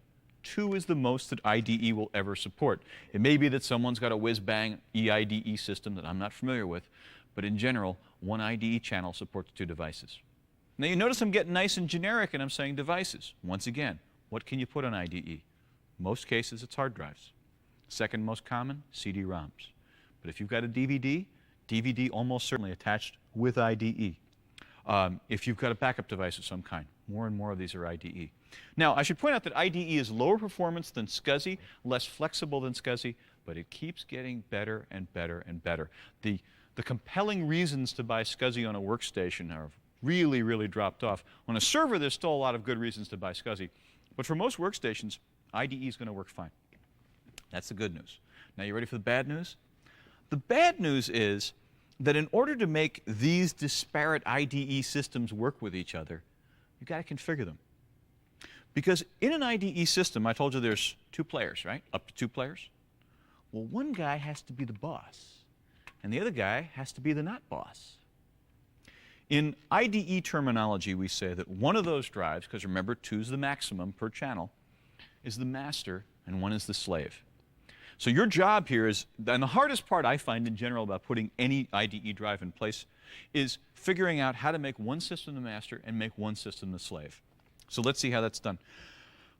2 is the most that IDE will ever support. It may be that someone's got a whiz-bang EIDE system that I'm not familiar with, but in general, one IDE channel supports 2 devices. Now you notice I'm getting nice and generic and I'm saying devices. Once again, what can you put on IDE? Most cases it's hard drives. Second most common, CD-ROMs. But if you've got a DVD, DVD almost certainly attached with IDE. If you've got a backup device of some kind, more and more of these are IDE. Now, I should point out that IDE is lower performance than SCSI, less flexible than SCSI, but it keeps getting better and better and better. The compelling reasons to buy SCSI on a workstation are really, really dropped off. On a server, there's still a lot of good reasons to buy SCSI, but for most workstations, IDE is going to work fine. That's the good news. Now, you ready for the bad news? The bad news is that in order to make these disparate IDE systems work with each other, you've got to configure them. Because in an IDE system, I told you there's 2 players, right? Up to 2 players. Well, one guy has to be the boss, and the other guy has to be the not boss. In IDE terminology, we say that one of those drives, because remember, 2 is the maximum per channel, is the master, and 1 is the slave. So your job here is, and the hardest part I find in general about putting any IDE drive in place, is figuring out how to make one system the master and make one system the slave. So let's see how that's done.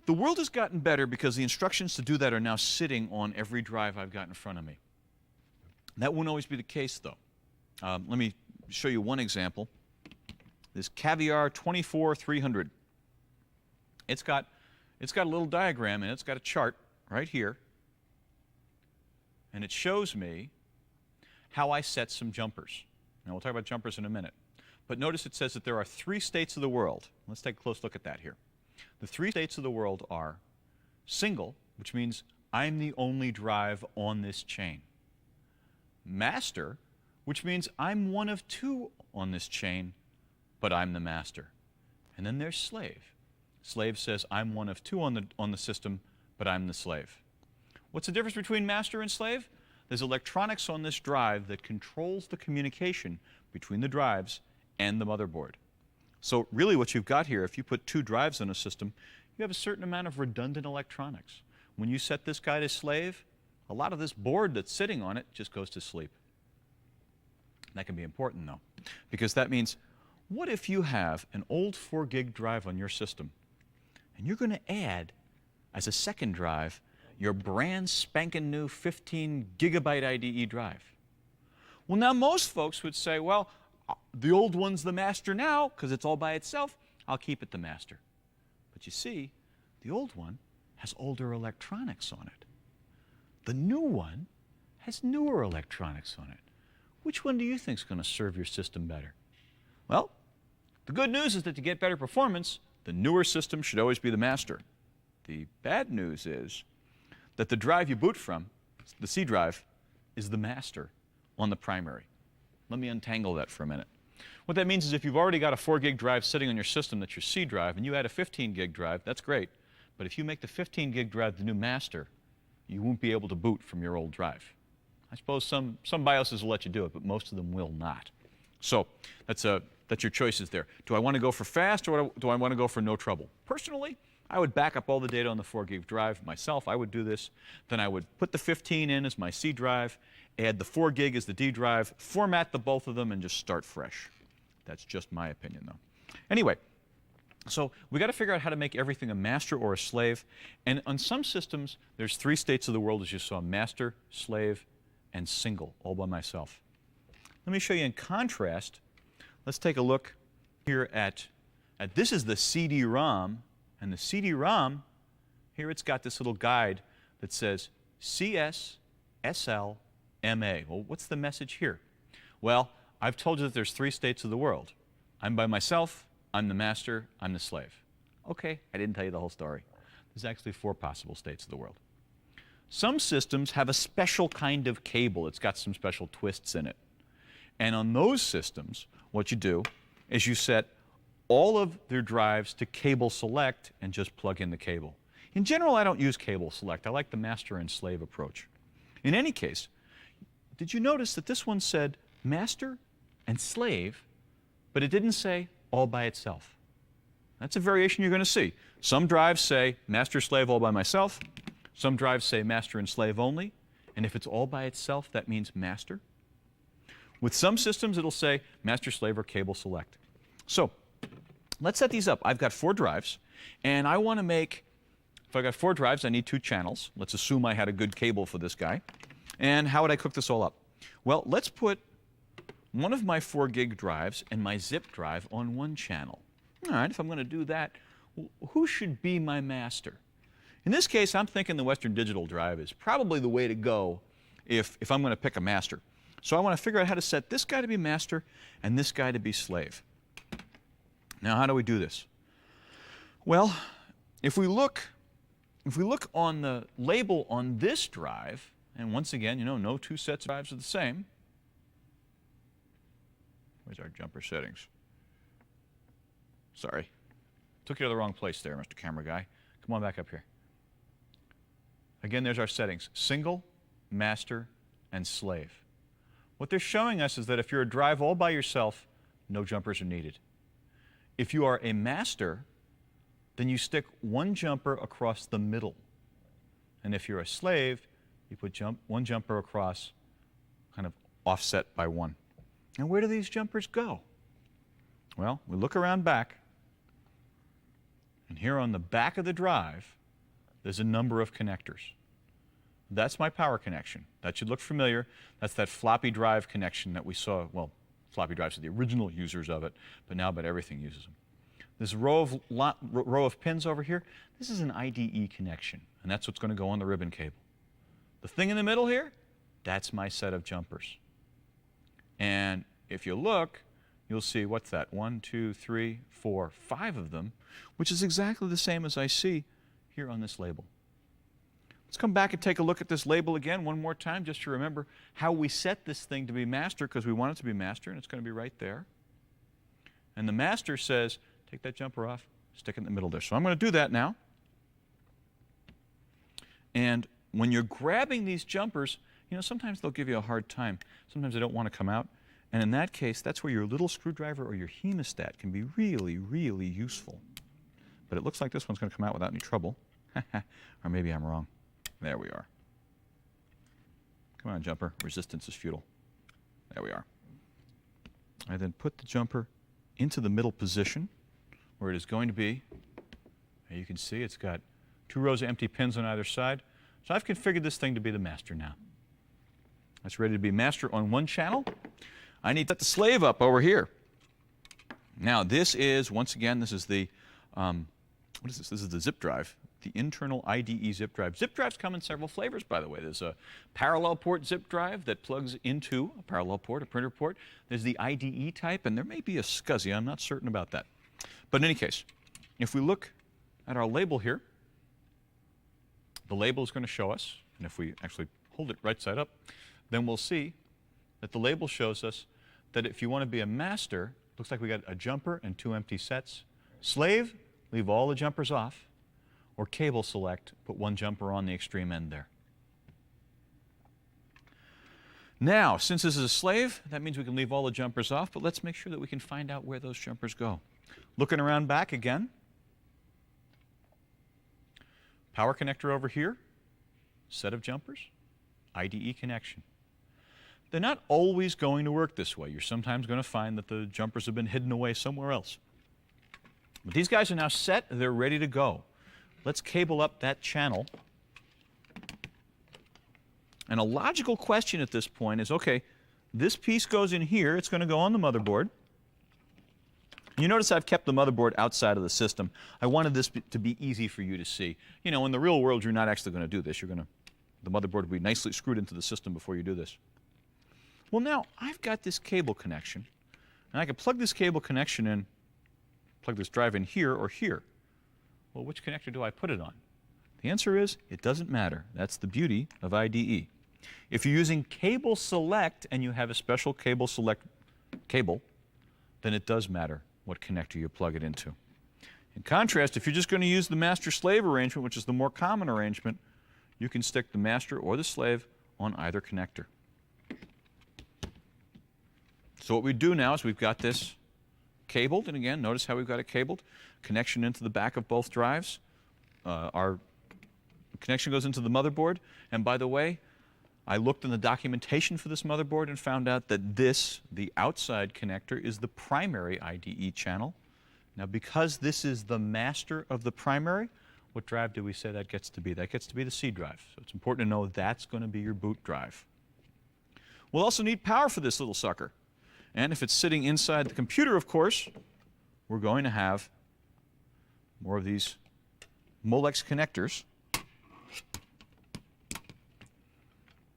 The world has gotten better because the instructions to do that are now sitting on every drive I've got in front of me. That won't always be the case, though. Let me show you one example. This Caviar 24300. It's got a little diagram and it's got a chart right here. And it shows me how I set some jumpers. Now, we'll talk about jumpers in a minute. But notice it says that there are 3 states of the world. Let's take a close look at that here. The 3 states of the world are single, which means I'm the only drive on this chain. Master, which means I'm one of 2 on this chain, but I'm the master. And then there's slave. Slave says I'm one of 2 on the system, but I'm the slave. What's the difference between master and slave? There's electronics on this drive that controls the communication between the drives and the motherboard. So really what you've got here, if you put 2 drives in a system, you have a certain amount of redundant electronics. When you set this guy to slave, a lot of this board that's sitting on it just goes to sleep. That can be important, though, because that means, what if you have an old 4 gig drive on your system, and you're going to add, as a second drive, your brand spanking new 15 gigabyte IDE drive? Well, now most folks would say, well, the old one's the master now because it's all by itself. I'll keep it the master. But you see, the old one has older electronics on it. The new one has newer electronics on it. Which one do you think is going to serve your system better? Well, the good news is that to get better performance, the newer system should always be the master. The bad news is that the drive you boot from, the C drive, is the master on the primary. Let me untangle that for a minute. What that means is if you've already got a 4 gig drive sitting on your system that's your C drive, and you add a 15 gig drive, that's great. But if you make the 15 gig drive the new master, you won't be able to boot from your old drive. I suppose some BIOSes will let you do it, but most of them will not. So that's your choices there. Do I want to go for fast, or do I want to go for no trouble? Personally, I would back up all the data on the 4 gig drive myself. I would do this. Then I would put the 15 in as my C drive, add the 4 gig as the D drive, format the both of them, and just start fresh. That's just my opinion, though. Anyway, so we got to figure out how to make everything a master or a slave. And on some systems, there's 3 states of the world, as you saw: master, slave, and single, all by myself. Let me show you in contrast. Let's take a look here at this is the CD-ROM. And the CD-ROM, here it's got this little guide that says CS, SL, MA. Well, what's the message here? Well, I've told you that there's 3 states of the world. I'm by myself, I'm the master, I'm the slave. Okay, I didn't tell you the whole story. There's actually 4 possible states of the world. Some systems have a special kind of cable. It's got some special twists in it. And on those systems, what you do is you set all of their drives to cable select and just plug in the cable. In general, I don't use cable select. I like the master and slave approach. In any case, did you notice that this one said master and slave, but it didn't say all by itself? That's a variation you're going to see. Some drives say master slave all by myself. Some drives say master and slave only. And if it's all by itself, that means master. With some systems, it'll say master slave or cable select. So let's set these up. I've got 4 drives, and I want to make, if I've got 4 drives, I need 2 channels. Let's assume I had a good cable for this guy. And how would I cook this all up? Well, let's put one of my 4 gig drives and my zip drive on one channel. All right, if I'm going to do that, who should be my master? In this case, I'm thinking the Western Digital drive is probably the way to go if I'm going to pick a master. So I want to figure out how to set this guy to be master and this guy to be slave. Now, how do we do this? Well, if we look on the label on this drive, and once again, you know, no 2 sets of drives are the same. Where's our jumper settings? Sorry. Took you to the wrong place there, Mr. Camera Guy. Come on back up here. Again, there's our settings. Single, master, and slave. What they're showing us is that if you're a drive all by yourself, no jumpers are needed. If you are a master, then you stick 1 jumper across the middle. And if you're a slave, you put 1 jumper across, kind of offset by 1. And where do these jumpers go? Well, we look around back, and here on the back of the drive, there's a number of connectors. That's my power connection. That should look familiar. That's that floppy drive connection that we saw. Well, floppy drives are the original users of it, but now about everything uses them. This row of pins over here, this is an IDE connection, and that's what's going to go on the ribbon cable. The thing in the middle here, that's my set of jumpers. And if you look, you'll see, what's that? 1, 2, 3, 4, 5 of them, which is exactly the same as I see here on this label. Let's come back and take a look at this label again one more time, just to remember how we set this thing to be master, because we want it to be master, and it's going to be right there. And the master says, take that jumper off, stick it in the middle there. So I'm going to do that now. And when you're grabbing these jumpers, you know, sometimes they'll give you a hard time. Sometimes they don't want to come out. And in that case, that's where your little screwdriver or your hemostat can be really, really useful. But it looks like this one's going to come out without any trouble. Or maybe I'm wrong. There we are. Come on, jumper. Resistance is futile. There we are. I then put the jumper into the middle position where it is going to be. And you can see it's got 2 rows of empty pins on either side. So I've configured this thing to be the master now. It's ready to be master on 1 channel. I need to set the slave up over here. Now this is, once again, this is the, what is this? This is the zip drive, the internal IDE zip drive. Zip drives come in several flavors, by the way. There's a parallel port zip drive that plugs into a parallel port, a printer port. There's the IDE type, and there may be a SCSI. I'm not certain about that. But in any case, if we look at our label here, the label is going to show us, and if we actually hold it right side up, then we'll see that the label shows us that if you want to be a master, looks like we got a jumper and 2 empty sets. Slave, leave all the jumpers off. Or cable select, put 1 jumper on the extreme end there. Now, since this is a slave, that means we can leave all the jumpers off, but let's make sure that we can find out where those jumpers go. Looking around back again. Power connector over here. Set of jumpers. IDE connection. They're not always going to work this way. You're sometimes going to find that the jumpers have been hidden away somewhere else. But these guys are now set. They're ready to go. Let's cable up that channel. And a logical question at this point is, okay, this piece goes in here. It's going to go on the motherboard. You notice I've kept the motherboard outside of the system. I wanted this to be easy for you to see. You know, in the real world, you're not actually going to do this. The motherboard will be nicely screwed into the system before you do this. Well, now I've got this cable connection, and I can plug this cable connection in, plug this drive in here or here. Well, which connector do I put it on? The answer is, it doesn't matter. That's the beauty of IDE. If you're using cable select and you have a special cable select cable, then it does matter what connector you plug it into. In contrast, if you're just going to use the master-slave arrangement, which is the more common arrangement, you can stick the master or the slave on either connector. So what we do now is we've got this cabled, and again, notice how we've got it cabled. Connection into the back of both drives. Our connection goes into the motherboard, and by the way, I looked in the documentation for this motherboard and found out that this, the outside connector, is the primary IDE channel. Now, because this is the master of the primary, what drive do we say that gets to be? That gets to be the C drive. So it's important to know that's going to be your boot drive. We'll also need power for this little sucker. And if it's sitting inside the computer, of course, we're going to have more of these Molex connectors.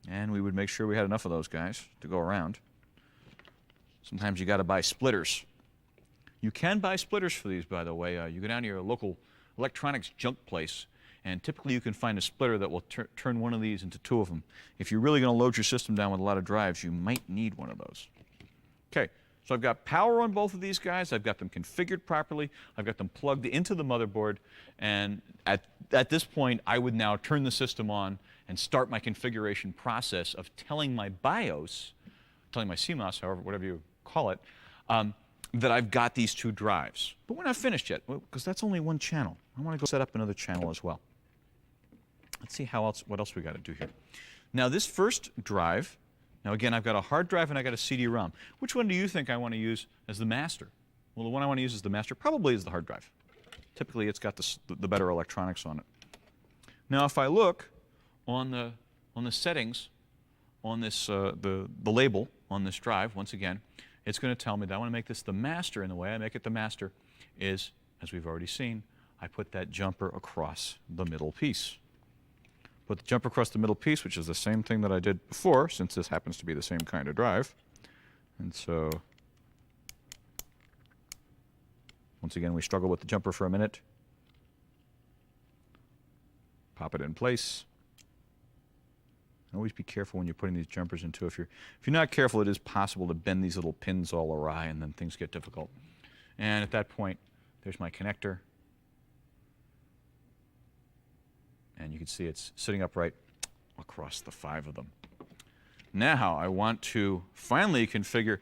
And we would make sure we had enough of those guys to go around. Sometimes you got to buy splitters. You can buy splitters for these, by the way. You go down to your local electronics junk place, and typically you can find a splitter that will turn one of these into two of them. If you're really going to load your system down with a lot of drives, you might need one of those. Okay, so I've got power on both of these guys. I've got them configured properly. I've got them plugged into the motherboard. And at this point, I would now turn the system on and start my configuration process of telling my BIOS, telling my CMOS, however, whatever you call it, that I've got these two drives. But we're not finished yet, because that's only one channel. I want to go set up another channel as well. Let's see what else we got to do here. Now, this first drive, now again, I've got a hard drive and I've got a CD-ROM. Which one do you think I want to use as the master? Well, the one I want to use as the master probably is the hard drive. Typically, it's got the better electronics on it. Now, if I look on the settings on this the label on this drive, once again, it's going to tell me that I want to make this the master, and the way I make it the master is, as we've already seen, I put that jumper across the middle piece. Put the jumper across the middle piece, which is the same thing that I did before, since this happens to be the same kind of drive. And so, once again, we struggle with the jumper for a minute. Pop it in place. Always be careful when you're putting these jumpers into. If you're not careful, it is possible to bend these little pins all awry, and then things get difficult. And at that point, there's my connector. And you can see it's sitting upright across the 5 of them. Now I want to finally configure.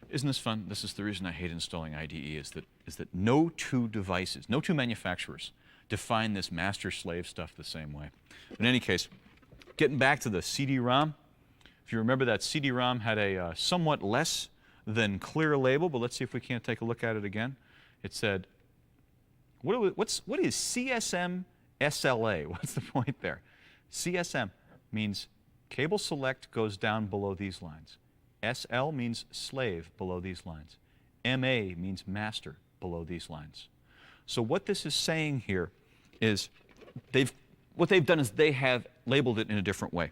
Isn't this fun? This is the reason I hate installing IDE, is that no two devices, no two manufacturers define this master-slave stuff the same way. In any case, getting back to the CD-ROM, if you remember, that CD-ROM had a somewhat less than clear label, but let's see if we can't take a look at it again. It said, what is CSM SLA? What's the point there? CSM means cable select goes down below these lines. SL means slave below these lines. MA means master below these lines. So what this is saying here is what they've done is they have labeled it in a different way.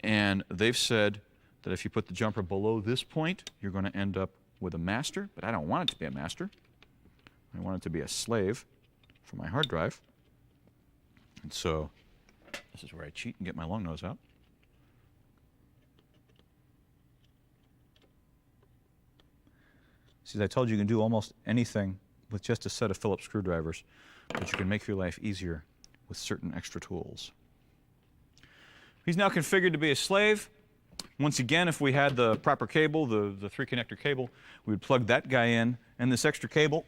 And they've said that if you put the jumper below this point, you're going to end up with a master, but I don't want it to be a master. I want it to be a slave for my hard drive. And so this is where I cheat and get my long nose out. See, as I told you, you can do almost anything with just a set of Phillips screwdrivers, but you can make your life easier with certain extra tools. He's now configured to be a slave. Once again, if we had the proper cable, the 3-connector cable, we would plug that guy in, and this extra cable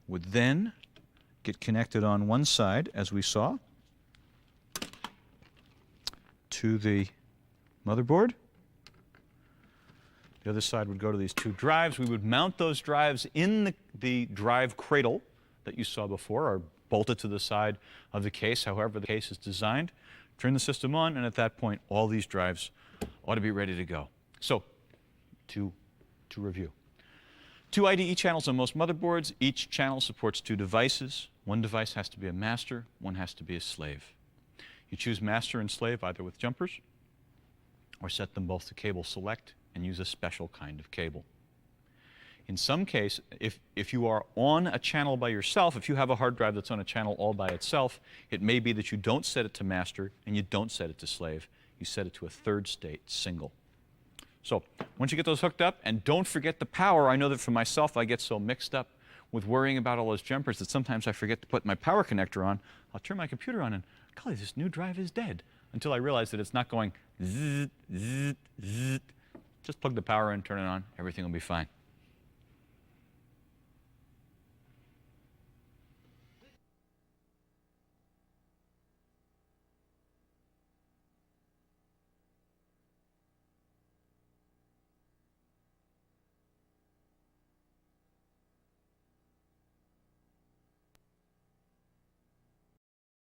would then get connected on one side, as we saw, to the motherboard. The other side would go to these 2 drives. We would mount those drives in the drive cradle that you saw before, or bolted to the side of the case, however the case is designed. Turn the system on, and at that point, all these drives ought to be ready to go. So, to review. 2 IDE channels on most motherboards. Each channel supports 2 devices. One device has to be a master, one has to be a slave. You choose master and slave either with jumpers, or set them both to cable select and use a special kind of cable. In some case, if you are on a channel by yourself, if you have a hard drive that's on a channel all by itself, it may be that you don't set it to master and you don't set it to slave. You set it to a 3rd state, single. So once you get those hooked up, and don't forget the power. I know that for myself, I get so mixed up with worrying about all those jumpers that sometimes I forget to put my power connector on. I'll turn my computer on and, golly, this new drive is dead, until I realize that it's not going zzz, zzz, zzz. Just plug the power in, turn it on, everything will be fine.